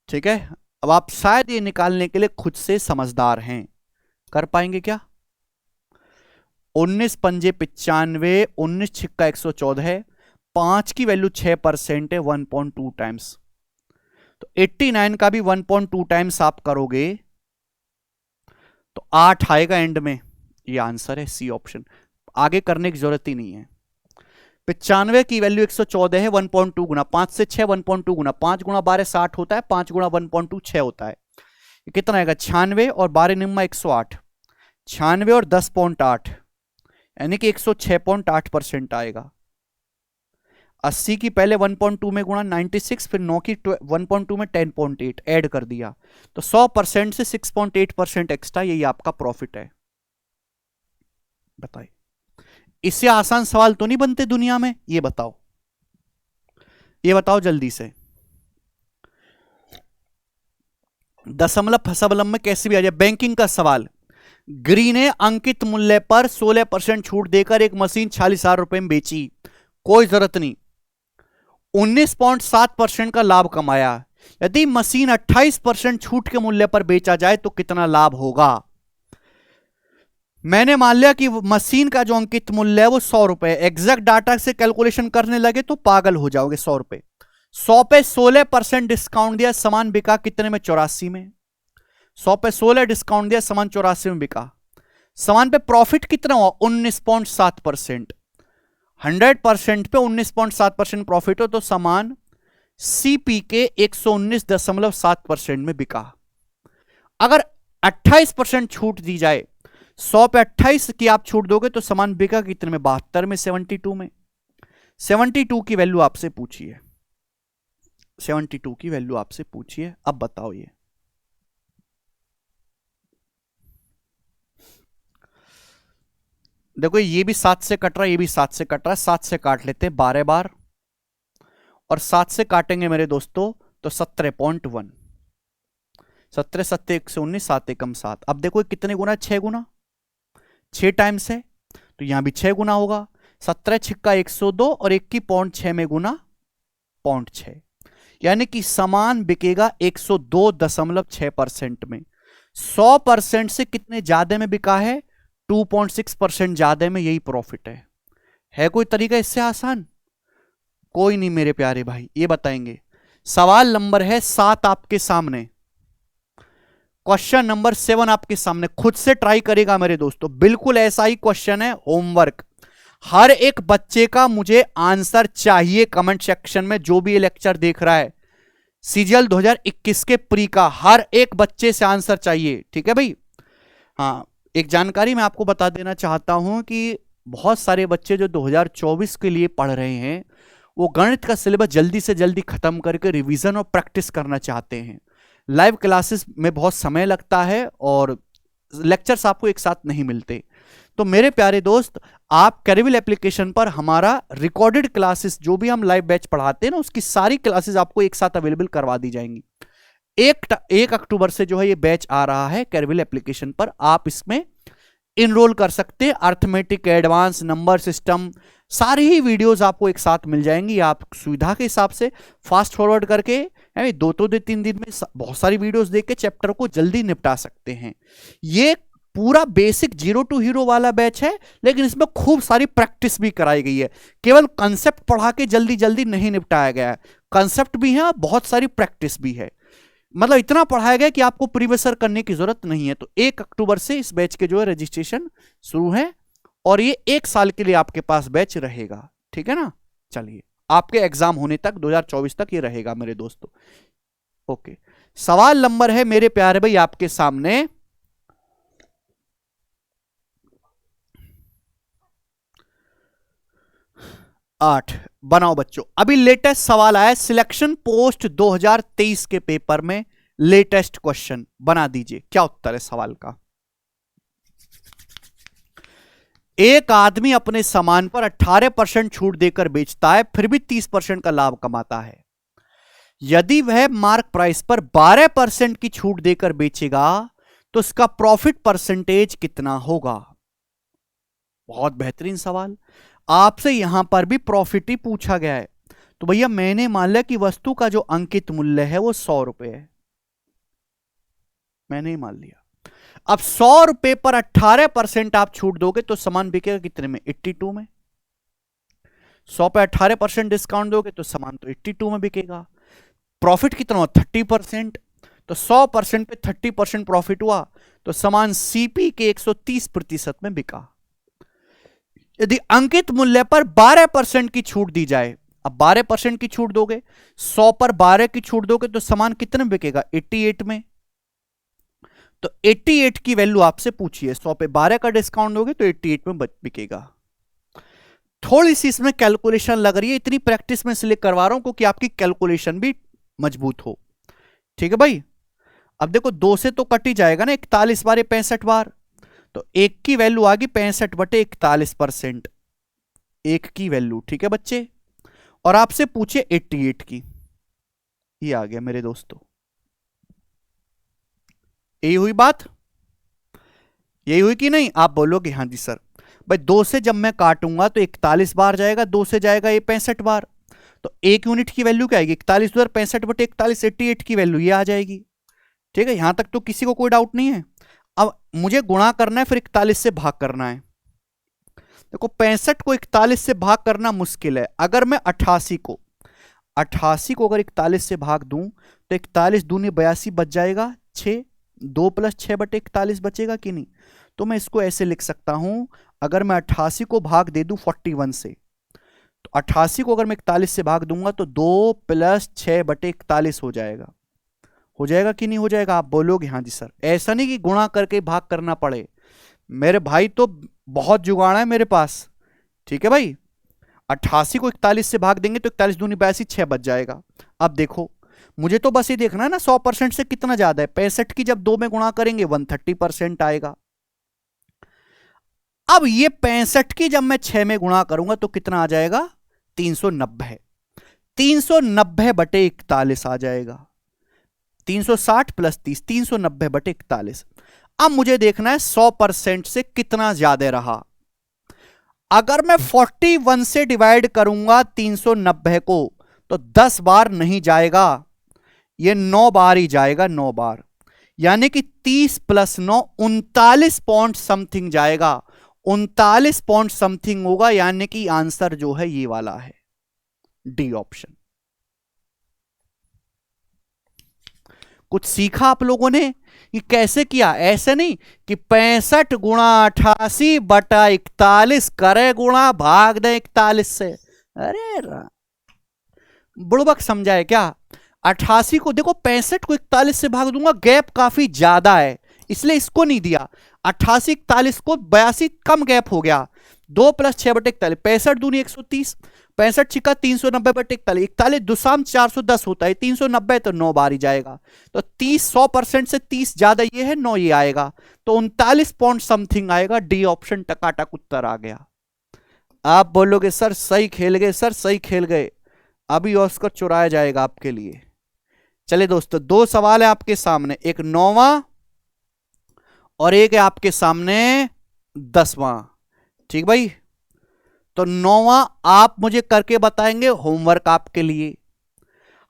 A: ठीक है, अब आप शायद ये निकालने के लिए खुद से समझदार हैं। कर पाएंगे क्या? 19 पंजे 95, 19 छिक्का 114, 5 की वैल्यू 6% है, 1.2 टाइम्स। तो 89 का भी 1.2 टाइम्स आप करोगे तो 8 आएगा एंड में। ये आंसर है, सी ऑप्शन। आगे करने की जरूरत ही नहीं है। 95 की वैल्यू 114 है, 1.2 गुना, 5 से 6 1.2 गुना, 5 गुना 12 60 होता है, 5 गुना 1.2 6 होता है। ये कितना आएगा? 96 और 12 निम्मा 108, 96 और 10.8 यानी कि 106.8% आएगा। 80 की पहले 1.2 में गुणा 96, फिर 9 की 1.2 में 10.8 ऐड कर दिया, तो 100% से 6.8% एक्स्ट्रा, यही आपका प्रॉफिट है। बताइए, इससे आसान सवाल तो नहीं बनते दुनिया में? ये बताओ, ये बताओ जल्दी से। दशमलव फसमलव में कैसे भी आ जाए। बैंकिंग का सवाल। ग्रीन ने अंकित मूल्य पर 16% छूट देकर एक मशीन 46,000 रुपए में बेची, कोई जरूरत नहीं, 19.7% का लाभ कमाया। यदि मशीन 28% छूट के मूल्य पर बेचा जाए तो कितना लाभ होगा? मैंने मान लिया कि मशीन का जो अंकित मूल्य है वो 100 रुपए। एग्जैक्ट डाटा से कैलकुलेशन करने लगे तो पागल हो जाओगे। 100 रुपए, 100 पे 16% डिस्काउंट दिया, सामान बिका कितने में? 84 में। 100 पे 16 डिस्काउंट दिया, सामान 84 में बिका। सामान पे प्रॉफिट कितना हुआ? 19.7%। 100% पे 19.7% प्रॉफिट हो तो सामान सीपी के 119.7% में बिका। अगर 28% छूट दी जाए, 100 पे 28 की आप छूट दोगे तो सामान बिका कितने में? 72 में, 72 में। 72 की वैल्यू आपसे पूछिए, 72 की वैल्यू आपसे पूछिए। अब बताओ ये। देखो ये भी 7 से कट रहा है, ये भी 7 से कट रहा है। 7 से काट लेते हैं 12 बार, और 7 से काटेंगे मेरे दोस्तों तो 17.1। 17 सत्ते 119, 7 एकम 7। अब देखो कितने गुना? 6 गुना, 6 टाइम्स है तो यहां भी 6 गुना होगा। 17 छिक्का 102 और 1 की 0.6 में गुना 0.6, यानी कि सामान बिकेगा 102.6% में। 100% से कितने ज्यादा में बिका है? 2.6% ज्यादा में, यही प्रॉफिट है कोई तरीका इससे आसान? कोई नहीं मेरे प्यारे भाई, ये बताएंगे। सवाल नंबर है 7 आपके सामने, क्वेश्चन नंबर 7 आपके सामने, खुद से ट्राई करेगा मेरे दोस्तों, बिल्कुल ऐसा ही क्वेश्चन है, होमवर्क। हर एक बच्चे का मुझे आंसर चाहिए कमेंट सेक्शन में, जो भी ये लेक्चर देख रहा है सीजीएल 2021 के प्री का, हर एक बच्चे से आंसर चाहिए, ठीक है भाई। हाँ, एक जानकारी मैं आपको बता देना चाहता हूं कि बहुत सारे बच्चे जो 2024 के लिए पढ़ रहे हैं, वो गणित का सिलेबस जल्दी से जल्दी खत्म करके रिवीजन और प्रैक्टिस करना चाहते हैं। लाइव क्लासेस में बहुत समय लगता है और लेक्चर्स आपको एक साथ नहीं मिलते। तो मेरे प्यारे दोस्त, आप कैरविल एप्लीकेशन पर हमारा रिकॉर्डेड क्लासेस, जो भी हम लाइव बैच पढ़ाते हैं ना, उसकी सारी क्लासेस आपको एक साथ अवेलेबल करवा दी जाएंगी। 1 अक्टूबर से जो है ये बैच आ रहा है कैरविल एप्लीकेशन पर, आप इसमें इनरोल कर सकते हैं। अर्थमेटिक, एडवांस, नंबर सिस्टम, सारी ही वीडियोस आपको एक साथ मिल जाएंगी। आप सुविधा के हिसाब से फास्ट फॉरवर्ड करके 2-3 दिन में बहुत सारी वीडियोस देख के चैप्टर को जल्दी निपटा सकते हैं। ये पूरा बेसिक 0 to हीरो वाला बैच है, लेकिन इसमें खूब सारी प्रैक्टिस भी कराई गई है। केवल कंसेप्ट पढ़ा के जल्दी जल्दी नहीं निपटाया गया है, कंसेप्ट भी है और बहुत सारी प्रैक्टिस भी है। मतलब इतना पढ़ाया गया कि आपको प्रीवियस करने की जरूरत नहीं है। तो 1 अक्टूबर से इस बैच के जो है रजिस्ट्रेशन शुरू है और ये 1 साल के लिए आपके पास बैच रहेगा, ठीक है ना। चलिए, आपके एग्जाम होने तक 2024 तक ये रहेगा मेरे दोस्तों। ओके, सवाल नंबर है मेरे प्यारे भाई आपके सामने 8। बनाओ बच्चों, अभी लेटेस्ट सवाल आया सिलेक्शन पोस्ट 2023 के पेपर में, लेटेस्ट क्वेश्चन बना दीजिए, क्या उत्तर है सवाल का। एक आदमी अपने सामान पर 18% छूट देकर बेचता है, फिर भी 30% का लाभ कमाता है। यदि वह मार्क प्राइस पर 12% की छूट देकर बेचेगा तो उसका प्रॉफिट परसेंटेज कितना होगा? बहुत बेहतरीन सवाल। आपसे यहां पर भी प्रॉफिट ही पूछा गया है। तो भैया मैंने मान लिया कि वस्तु का जो अंकित मूल्य है वो 100 रुपए है, मैंने ही मान लिया। अब 100 रुपए पर 18% आप छूट दोगे तो सामान बिकेगा कितने में? 82 में। 100 पे 18% डिस्काउंट दोगे तो सामान तो 82 में बिकेगा। प्रॉफिट कितना हुआ? 30%। तो 100% पे 30% प्रॉफिट हुआ तो सामान सीपी के 130% में बिका। यदि अंकित मूल्य पर 12% की छूट दी जाए, अब 12% की छूट दोगे, 100 पर 12 की छूट दोगे तो सामान कितने में बिकेगा? 88 में। तो 88 की वैल्यू आपसे पूछिए, 100 पे 12 का डिस्काउंट दोगे तो 88 में बिकेगा। थोड़ी सी इसमें कैलकुलेशन लग रही है, इतनी प्रैक्टिस में इसलिए करवा रहा हूं क्योंकि आपकी कैलकुलेशन भी मजबूत हो, ठीक है भाई। अब देखो 2 से तो कट ही जाएगा ना, 41 बार 65 बार, तो 1 की वैल्यू आ गई 65/41%, 1 की वैल्यू, ठीक है बच्चे। और आपसे पूछे 88 की, ये आ गया मेरे दोस्तों। यही हुई बात, यही हुई कि नहीं? आप बोलोगे हाँ जी सर। भाई 2 से जब मैं काटूंगा तो 41 बार जाएगा, 2 से जाएगा ये 65 बार, तो 1 यूनिट की वैल्यू क्या आएगी? 41/65/41, 88 की वैल्यू ये आ जाएगी, ठीक है। यहां तक तो किसी को कोई डाउट नहीं है। अब मुझे गुणा करना है, फिर 41 से भाग करना है। देखो 65 को 41 से भाग करना मुश्किल है। अगर मैं 88 को अगर 41 से भाग दूं तो 41 दूनी 82 बच जाएगा, 6, 2 + 6/41 बचेगा कि नहीं? तो मैं इसको ऐसे लिख सकता हूं, अगर मैं 88 को भाग दे दूं 41 से, तो 88 को अगर मैं 41 से भाग दूंगा तो 2 + 6/41 हो जाएगा। हो जाएगा कि नहीं हो जाएगा? आप बोलोगे हाँ जी सर। ऐसा नहीं कि गुणा करके भाग करना पड़े, मेरे भाई तो बहुत जुगाड़ है मेरे पास, ठीक है भाई। 88 को 41 से भाग देंगे तो 41 दूनी 82, 6 बच जाएगा। अब देखो मुझे तो बस ये देखना है ना 100% से कितना ज्यादा है। 65 की जब 2 में गुणा करेंगे 130% आएगा। अब ये 65 की जब मैं 6 में गुणा करूंगा तो कितना आ जाएगा? 390। 390/41 आ जाएगा। 360 + 30, 390/41। अब मुझे देखना है 100% से कितना ज्यादा रहा। अगर मैं 41 से डिवाइड करूंगा 390 को तो 10 बार नहीं जाएगा, ये 9 बार ही जाएगा, 9 बार, यानी कि 30 + 9 39 पॉइंट समथिंग जाएगा, 39 पॉइंट समथिंग होगा, यानी कि आंसर जो है ये वाला है, डी ऑप्शन। कुछ सीखा आप लोगों ने? ये कैसे किया? ऐसे नहीं कि 65 गुणा 88 बटा 41 करे गुणा भाग दे 41 से। अरे बुड़बक समझा है क्या? 88 को देखो 65 को 41 से भाग दूंगा, गैप काफी ज्यादा है इसलिए इसको नहीं दिया। 88 41 को 82 कम गैप हो गया, 2 + 6 बटे 41, 65 दूनी 130, 65 छिका 390 बटे 41, 41 दुसाम 410 होता है, 390 तो 9 बार ही जाएगा, तो 30 100% से 30 ज्यादा ये है, 9 ये आएगा, तो 39 पॉइंट समथिंग आएगा, डी ऑप्शन टकाटक उत्तर आ गया। आप बोलोगे सर सही खेल गए, सर सही खेल गए, अभी ऑस्कर चुराया जाएगा आपके लिए। चले दोस्तों, 2 सवाल है आपके सामने, एक 9वां और एक है आपके सामने 10वां। ठीक भाई, तो 9वां आप मुझे करके बताएंगे, होमवर्क आपके लिए।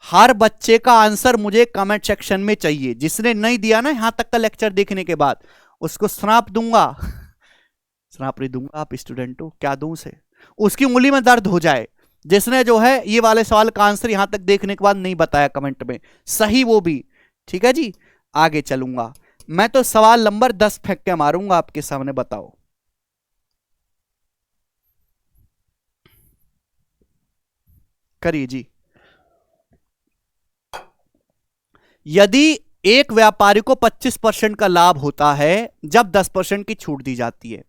A: हर बच्चे का आंसर मुझे कमेंट सेक्शन में चाहिए, जिसने नहीं दिया ना यहां तक का लेक्चर देखने के बाद उसको स्नैप दूंगा, स्नैप नहीं दूंगा, आप स्टूडेंट हो, क्या दूं उसे, उसकी उंगली में दर्द हो जाए, जिसने जो है ये वाले सवाल का आंसर यहां तक देखने के बाद नहीं बताया कमेंट में, सही वो भी। ठीक है जी, आगे चलूंगा मैं, तो सवाल नंबर 10 फेंक के मारूंगा आपके सामने, बताओ। करिए जी। यदि एक व्यापारी को 25% का लाभ होता है जब 10% की छूट दी जाती है,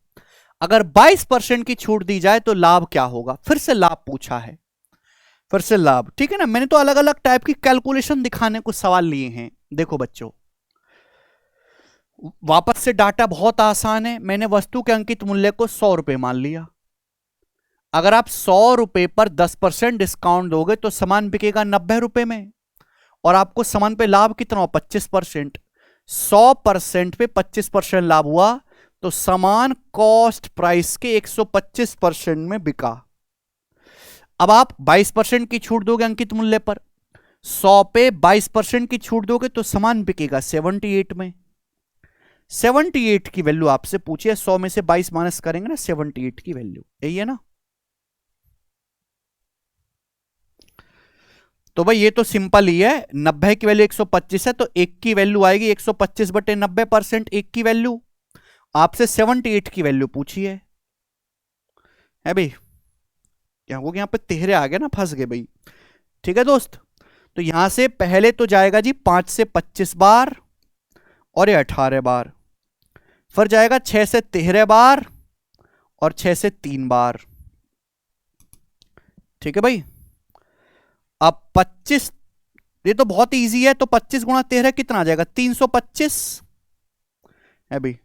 A: अगर 22% की छूट दी जाए तो लाभ क्या होगा? फिर से लाभ पूछा है, फिर से लाभ, ठीक है ना। मैंने तो अलग अलग टाइप की कैलकुलेशन दिखाने को सवाल लिए हैं। देखो बच्चों, वापस से डाटा बहुत आसान है, मैंने वस्तु के अंकित मूल्य को 100 रुपए मान लिया। अगर आप 100 रुपए पर 10% डिस्काउंट दोगे तो सामान बिकेगा 90 रुपए में, और आपको सामान पे लाभ कितना हो? 25%। 100% पे 25% लाभ हुआ तो सामान कॉस्ट प्राइस के 125% में बिका। अब आप 22% की छूट दोगे अंकित मूल्य पर, 100 पे 22% की छूट दोगे तो सामान बिकेगा 78 में। 78 की वैल्यू आपसे पूछिए, 100 में से 22 माइनस करेंगे ना, 78 की वैल्यू यही है ना। तो भाई ये तो सिंपल ही है, 90 की वैल्यू 125 है तो 1 की वैल्यू आएगी 125 बटे 90%, 1 की वैल्यू। आपसे 78 की वैल्यू पूछी है भाई, क्या हो गया यहाँ पे तेहरे आ गए ना, फंस गए भाई। ठीक है दोस्त, तो यहां से पहले तो जाएगा जी 5 से 25 बार और ये 18 बार, फिर जाएगा 6 से 13 बार और 6 से 3 बार। ठीक है भाई, अब 25, ये तो बहुत इजी है, तो 25 गुणा 13 कितना आ जाएगा? 325 है भाई,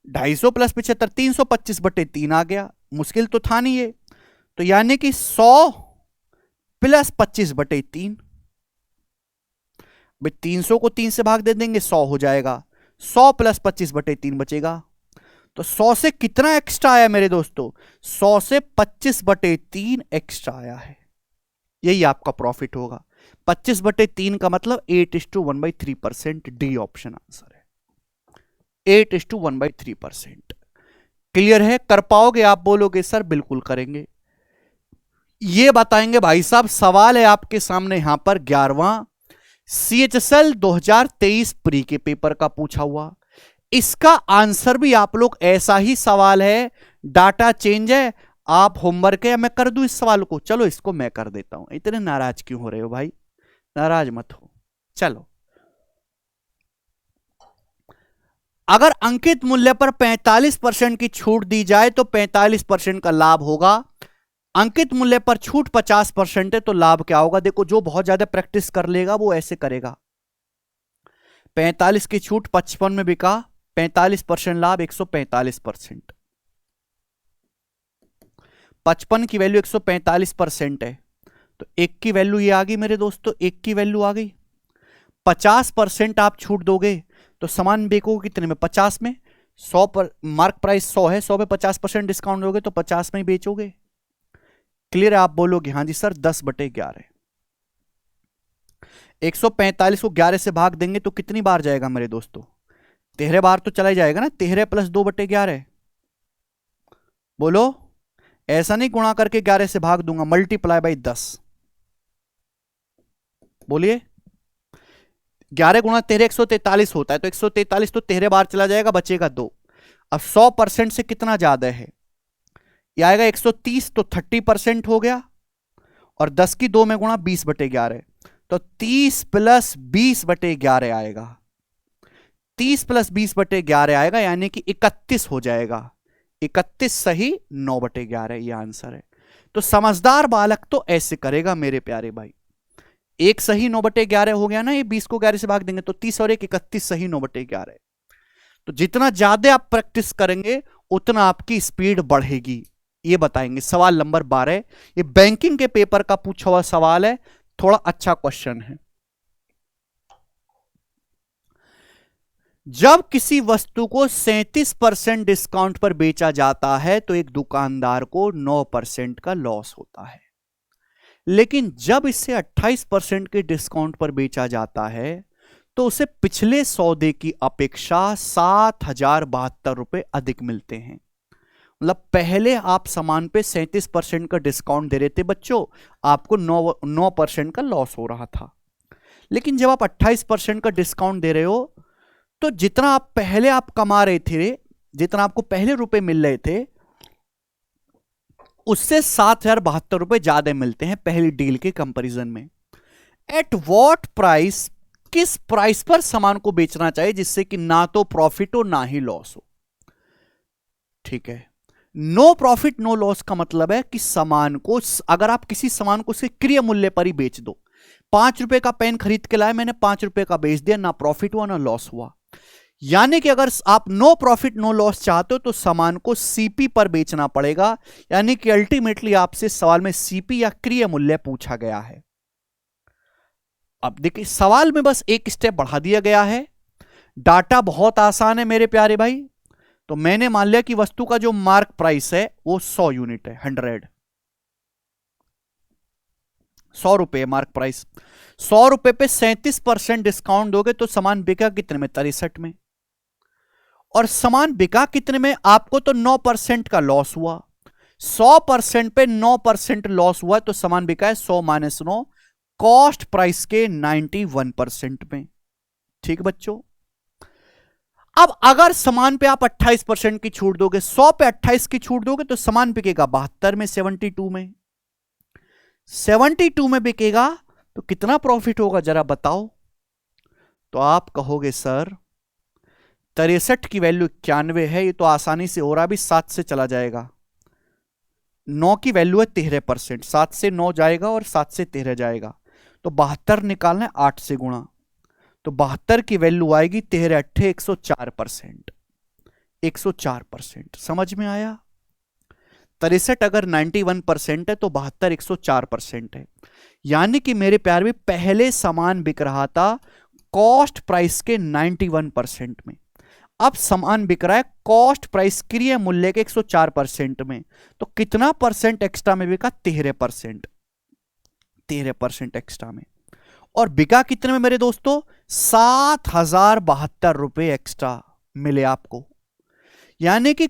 A: 250 + 75, 325 बटे 3 आ गया, मुश्किल तो था नहीं ये। तो यानी कि 100 + 25 बटे 3, भाई 300 को 3 से भाग दे देंगे 100 हो जाएगा, 100 + 25 बटे 3 बचेगा। तो 100 से कितना एक्स्ट्रा आया मेरे दोस्तों? 100 से 25 बटे 3 एक्स्ट्रा आया है, यही आपका प्रॉफिट होगा। 25 बटे 3 का मतलब 8:1/3%, डी ऑप्शन आंसर है, 8:1/3%। क्लियर है? कर पाओगे? आप बोलोगे सर बिल्कुल करेंगे। ये बताएंगे भाई साहब, सवाल है आपके सामने यहां पर 11वां CHSL 2023 प्री के पेपर का पूछा हुआ, इसका आंसर भी आप लोग ऐसा ही सवाल है, डाटा चेंज है, आप होमवर्क है, मैं कर दूं इस सवाल को? चलो इसको मैं कर देता हूं, इतने नाराज क्यों हो रहे हो भाई, नाराज मत हो। चलो, अगर अंकित मूल्य पर 45% की छूट दी जाए तो 45% का लाभ होगा, अंकित मूल्य पर छूट 50% है तो लाभ क्या होगा? देखो, जो बहुत ज्यादा प्रैक्टिस कर लेगा वो ऐसे करेगा, 45 की छूट 55 में बिका, 45% लाभ 145%, 55 की वैल्यू 145% है, तो 1 की वैल्यू ये आ गई मेरे दोस्तों, 1 की वैल्यू आ गई। 50% आप छूट दोगे तो सामान बेचोगे कितने में? 50 में, 100 पर मार्क प्राइस 100 है, 100 पे 50% डिस्काउंट दोगे तो 50 में ही बेचोगे। क्लियर है? आप बोलोगे हाँ जी सर 10/11। 145 को 11 से भाग देंगे तो कितनी बार जाएगा मेरे दोस्तों? 13 बार तो चला ही जाएगा ना। 13 + 2/11 बोलो। ऐसा नहीं गुणा करके 11 से भाग दूंगा, मल्टीप्लाई बाई 10। बोलिए 11 × 13 143 होता है, तो 143 तो 13 बार चला जाएगा, बचेगा 2। अब 100% से कितना ज्यादा है? यह आएगा 130, तो 30% हो गया, और 10 की 2 में गुणा 20/11, तो 30 + 20/11 आएगा। 30 + 20/11 आएगा, यानी कि 31 हो जाएगा। 31 सही 9/11 ये आंसर है। तो समझदार बालक तो ऐसे करेगा मेरे प्यारे भाई। एक सही 9/11 हो गया ना, ये 20 को 11 से भाग देंगे तो 30 और 1 31 सही 9/11। तो जितना ज्यादा आप प्रैक्टिस करेंगे उतना आपकी स्पीड बढ़ेगी, ये बताएंगे। सवाल नंबर 12, ये बैंकिंग के पेपर का पूछा हुआ सवाल है, थोड़ा अच्छा क्वेश्चन है। जब किसी वस्तु को 37% डिस्काउंट पर बेचा जाता है तो एक दुकानदार को 9% का लॉस होता है, लेकिन जब इसे 28% के डिस्काउंट पर बेचा जाता है तो उसे पिछले सौदे की अपेक्षा 7,072 रुपए अधिक मिलते हैं। मतलब पहले आप सामान पे 37% का डिस्काउंट दे रहे थे बच्चों, आपको 9% का लॉस हो रहा था, लेकिन जब आप 28% का डिस्काउंट दे रहे हो तो जितना आप पहले आप कमा रहे थे, जितना आपको पहले रुपए मिल रहे थे, उससे 7,072 रुपए ज्यादा मिलते हैं पहली डील के कंपैरिजन में। एट व्हाट प्राइस, किस प्राइस पर सामान को बेचना चाहिए जिससे कि ना तो प्रॉफिट हो ना ही लॉस हो? ठीक है, नो प्रॉफिट नो लॉस का मतलब है कि सामान को, अगर आप किसी सामान को उसके क्रय मूल्य पर ही बेच दो, 5 रुपए का पेन खरीद के लाए, मैंने 5 रुपए का बेच दिया, ना प्रॉफिट हुआ ना लॉस हुआ। यानी कि अगर आप नो प्रॉफिट नो लॉस चाहते हो तो सामान को सीपी पर बेचना पड़ेगा, यानी कि अल्टीमेटली आपसे सवाल में सीपी या क्रय मूल्य पूछा गया है। अब देखिए सवाल में बस एक स्टेप बढ़ा दिया गया है, डाटा बहुत आसान है मेरे प्यारे भाई। तो मैंने मान लिया कि वस्तु का जो मार्क प्राइस है वो 100 यूनिट है, 100 रुपए मार्क प्राइस। 100 रुपए पे 37% डिस्काउंट दोगे तो सामान बिका कितने में? 63 में। और सामान बिका कितने में? आपको तो 9% का लॉस हुआ। 100% पे 9% लॉस हुआ तो सामान बिका है 100 - 9 कॉस्ट प्राइस के 91% में। ठीक बच्चों, अब अगर सामान पे आप 28% की छूट दोगे, 100 पे 28 की छूट दोगे तो सामान बिकेगा 72 में, 72 में। 72 में बिकेगा तो कितना प्रॉफिट होगा जरा बताओ? तो आप कहोगे सर 63 की वैल्यू 91 है, ये तो आसानी से हो रहा, भी 7 से चला जाएगा। 9 की वैल्यू है 13%, 7 से 9 जाएगा और 7 से 13 जाएगा, तो 72 निकालना है 8 से गुणा, तो 72 की वैल्यू आएगी 13 8 104%। 104% समझ में आया? 63 अगर 91% है तो 72 104% है। यानी कि मेरे प्यार में पहले सामान बिक रहा था कॉस्ट प्राइस के 91% में, अब सामान बिक रहा है कॉस्ट प्राइस क्रय मूल्य के 104% में, तो कितना परसेंट एक्स्ट्रा में बिका? 13%। 13% एक्स्ट्रा में। और बिका कितने में मेरे दोस्तों? 7,072 रुपए एक्स्ट्रा मिले आपको। यानी कि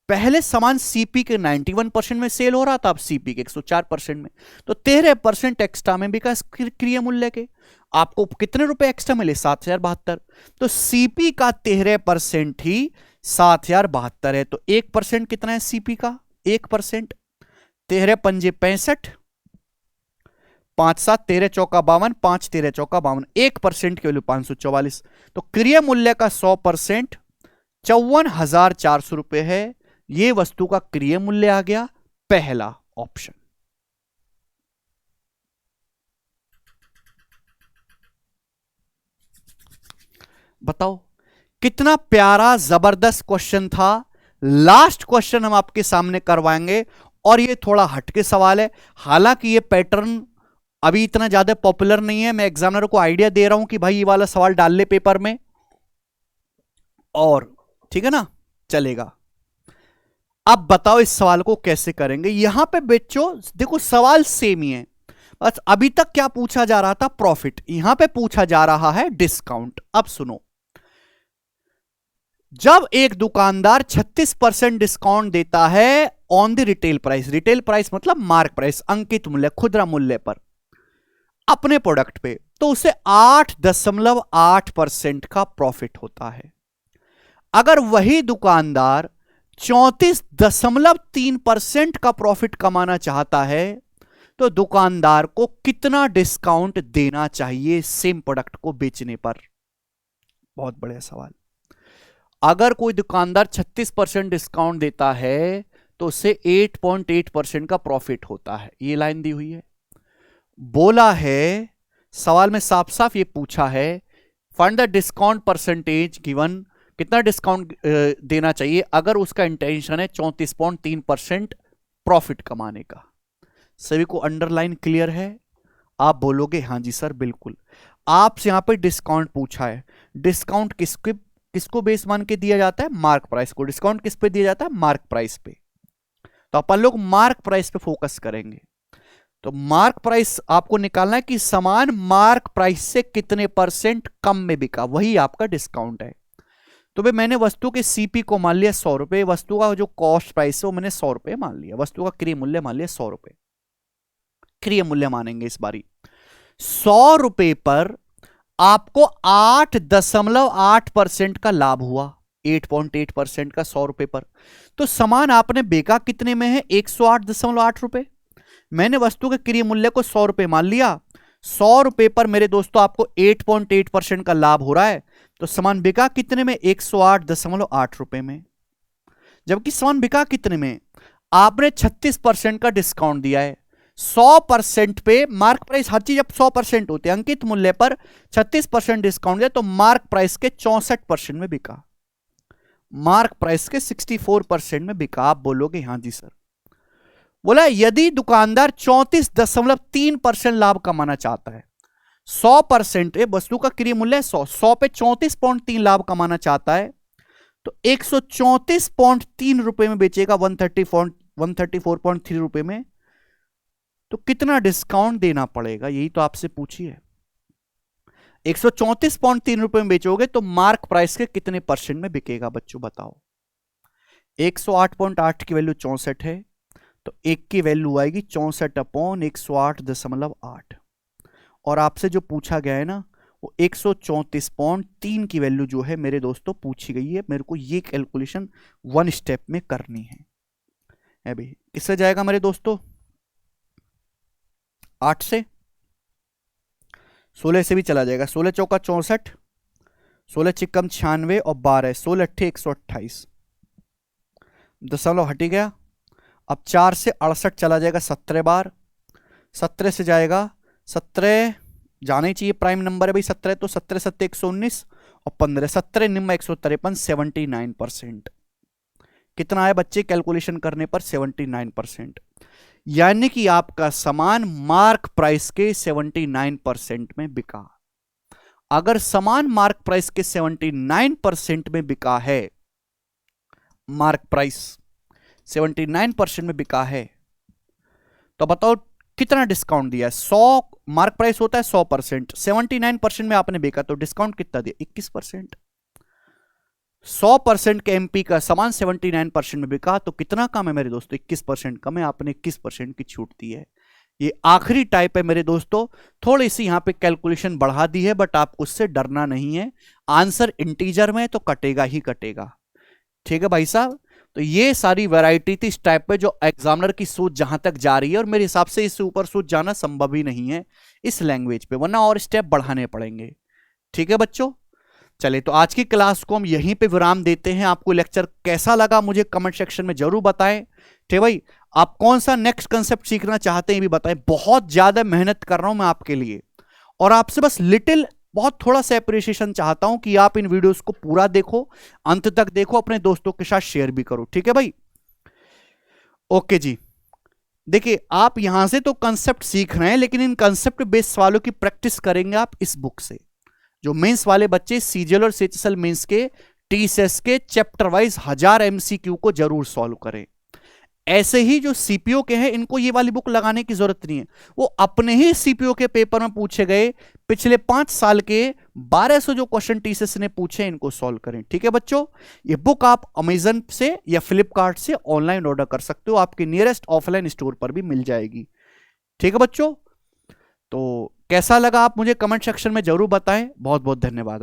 A: पहले सामान सीपी के 91% में सेल हो रहा था, अब सीपी के 104% में, तो 13% एक्स्ट्रा में बिका क्रय मूल्य के। आपको कितने रुपए एक्स्ट्रा मिले? 7,072। तो सीपी का 13% ही 7,072 है, तो 1% कितना है सीपी का? 1%। 13 पंजे 65, 5 7 13 चौका 52, 5 13 चौका 52, 1% की वैल्यू 544। तो क्रय मूल्य का 100% 54,400 रुपए है। यह वस्तु का क्रय मूल्य आ गया, पहला ऑप्शन। बताओ कितना प्यारा जबरदस्त क्वेश्चन था। लास्ट क्वेश्चन हम आपके सामने करवाएंगे और ये थोड़ा हटके सवाल है, हालांकि ये पैटर्न अभी इतना ज्यादा पॉपुलर नहीं है। मैं एग्जामिनर को आइडिया दे रहा हूं कि भाई ये वाला सवाल डाल ले पेपर में, और ठीक है ना, चलेगा। अब बताओ इस सवाल को कैसे करेंगे। यहां पे बच्चों देखो सवाल सेम ही है, बस अभी तक क्या पूछा जा रहा था, प्रॉफिट, यहां पे पूछा जा रहा है डिस्काउंट। अब सुनो, जब एक दुकानदार 36% डिस्काउंट देता है on the retail price, retail price मतलब मार्क प्राइस, अंकित मूल्य, खुदरा मूल्य पर अपने प्रोडक्ट पे, तो उसे 8.8% का प्रॉफिट होता है। अगर वही दुकानदार 34.3% का प्रॉफिट कमाना चाहता है तो दुकानदार को कितना डिस्काउंट देना चाहिए सेम प्रोडक्ट को बेचने पर? बहुत बढ़िया सवाल। अगर कोई दुकानदार 36% डिस्काउंट देता है तो उसे 8.8% का प्रॉफिट होता है। ये लाइन दी हुई है, बोला है सवाल में साफ साफ ये पूछा है, find the discount percentage given, कितना डिस्काउंट देना चाहिए अगर उसका इंटेंशन है 34.3% प्रॉफिट कमाने का। सभी को अंडरलाइन क्लियर है? आप बोलोगे हाँ जी सर बिल्कुल। आपसे यहां पे डिस्काउंट पूछा है, डिस्काउंट किसको बेस मान के दिया जाता है? मार्क प्राइस को। डिस्काउंट किस पे दिया जाता है? मार्क प्राइस पे। तो अपन लोग मार्क प्राइस पे फोकस करेंगे। तो मार्क प्राइस आपको निकालना है कि सामान मार्क प्राइस से कितने परसेंट कम में बिका, वही आपका डिस्काउंट है। तो भाई मैंने वस्तु के सीपी को मान लिया 100 रुपए, वस्तु का जो कॉस्ट प्राइस है वो मैंने 100 रुपए मान लिया, वस्तु का क्रय मूल्य मान लिया 100 रुपए, क्रय मूल्य मानेंगे इस बारी। 100 रुपए पर आपको 8.8% का लाभ हुआ, 8.8% का 100 रुपए पर। तो सामान आपने बेचा कितने में है? 108.8 रुपए। मैंने वस्तु के क्रय मूल्य को 100 रुपए मान लिया, 100 रुपए पर मेरे दोस्तों आपको 8.8% का लाभ हो रहा है। तो सामान बिका कितने में? 108.8 रुपए में। जबकि सामान बिका कितने में? आपने 36% का डिस्काउंट दिया है। 100% पे मार्क प्राइस, हर चीज अब 100% होती है, अंकित मूल्य पर 36% डिस्काउंट दिया तो मार्क प्राइस के 64% में बिका, मार्क प्राइस के 64% में बिका। आप बोलोगे हाँ जी सर। बोला यदि दुकानदार 34.3% लाभ कमाना चाहता है, 100% वस्तु का क्रय मूल्य 100 पे 34.3 लाभ कमाना चाहता है, तो 134.3 रुपए में बेचेगा, 134.3 रुपए में। तो कितना डिस्काउंट देना पड़ेगा, यही तो आपसे पूछी है। 134.3 रुपए में बेचोगे तो मार्क प्राइस के कितने परसेंट में बिकेगा बच्चों बताओ? 108.8 की वैल्यू 64 है, तो एक की वैल्यू आएगी 64/108.8। और आपसे जो पूछा गया है ना वो 134.3 की वैल्यू जो है मेरे दोस्तों पूछी गई है। मेरे को ये कैलकुलेशन 1 स्टेप में करनी है। अभी किससे जाएगा मेरे दोस्तों? 8 से, 16 से भी चला जाएगा। 16 चौका 64, 16 चिक्कम 96 और 12, 16 अट्ठे 128, दशमलव हट गया। अब 4 से 68 चला जाएगा 17 बार, 17 से जाएगा 17, जाना ही चाहिए, प्राइम नंबर है भाई 17, तो 17 7 119 और 15, 17 निम्न 153, 79%। कितना है बच्चे कैलकुलेशन करने पर? 79%। यानी कि आपका सामान मार्क प्राइस के 79% में बिका। अगर सामान मार्क प्राइस के 79% में बिका है, मार्क प्राइस 79% में बिका है, तो बताओ कितना डिस्काउंट दिया है? 100 मार्क प्राइस होता है 100%, 79% में आपने बेचा तो डिस्काउंट कितना दिया? 21%। 100% के एमपी का सामान 79% में बिका तो कितना कम है मेरे दोस्तों? 21% कम है, आपने 21% की छूट दी है। ये आखिरी टाइप है मेरे दोस्तों, थोड़ी सी यहां पे कैलकुलेशन बढ़ा दी है, बट आपको उससे डरना नहीं है। आंसर इंटीजर में तो कटेगा ही कटेगा, ठीक है भाई साहब। तो ये सारी वैरायटी थी इस टाइप पे जो एग्जामिनर की सोच जहां तक जा रही है, और मेरे हिसाब से इससे ऊपर सोच जाना संभव ही नहीं है इस लैंग्वेज पे, वरना और स्टेप बढ़ाने पड़ेंगे। ठीक है बच्चों, चलिए तो आज की क्लास को हम यहीं पे विराम देते हैं। आपको लेक्चर कैसा लगा मुझे कमेंट सेक्शन में जरूर बताएं। ठीक भाई, आप कौन सा नेक्स्ट कंसेप्ट सीखना चाहते हैं भी बताएं। बहुत ज्यादा मेहनत कर रहा हूं मैं आपके लिए, और आपसे बस बहुत थोड़ा सा अप्रिसिएशन चाहता हूं कि आप इन वीडियोस को पूरा देखो, अंत तक देखो, अपने दोस्तों के साथ शेयर भी करो। ठीक है भाई, ओके जी। देखिए आप यहां से तो कंसेप्ट सीख रहे हैं, लेकिन इन कंसेप्ट बेस्ड सवालों की प्रैक्टिस करेंगे आप इस बुक से। जो मेंस वाले बच्चे सीजीएल और सीएचएसएल मेंस के टीसीएस के चैप्टर वाइज 1000 एमसीक्यू को जरूर सॉल्व करें। ऐसे ही जो सीपीओ के हैं इनको ये वाली बुक लगाने की जरूरत नहीं है, वो अपने ही सीपीओ के पेपर में पूछे गए पिछले 5 साल के 1200 जो क्वेश्चन टीसीएस ने पूछे इनको सॉल्व करें। ठीक है बच्चों, ये बुक आप अमेजन से या फ्लिपकार्ट से ऑनलाइन ऑर्डर कर सकते हो, आपके नियरेस्ट ऑफलाइन स्टोर पर भी मिल जाएगी। ठीक है बच्चों, तो कैसा लगा आप मुझे कमेंट सेक्शन में जरूर बताएं। बहुत बहुत धन्यवाद।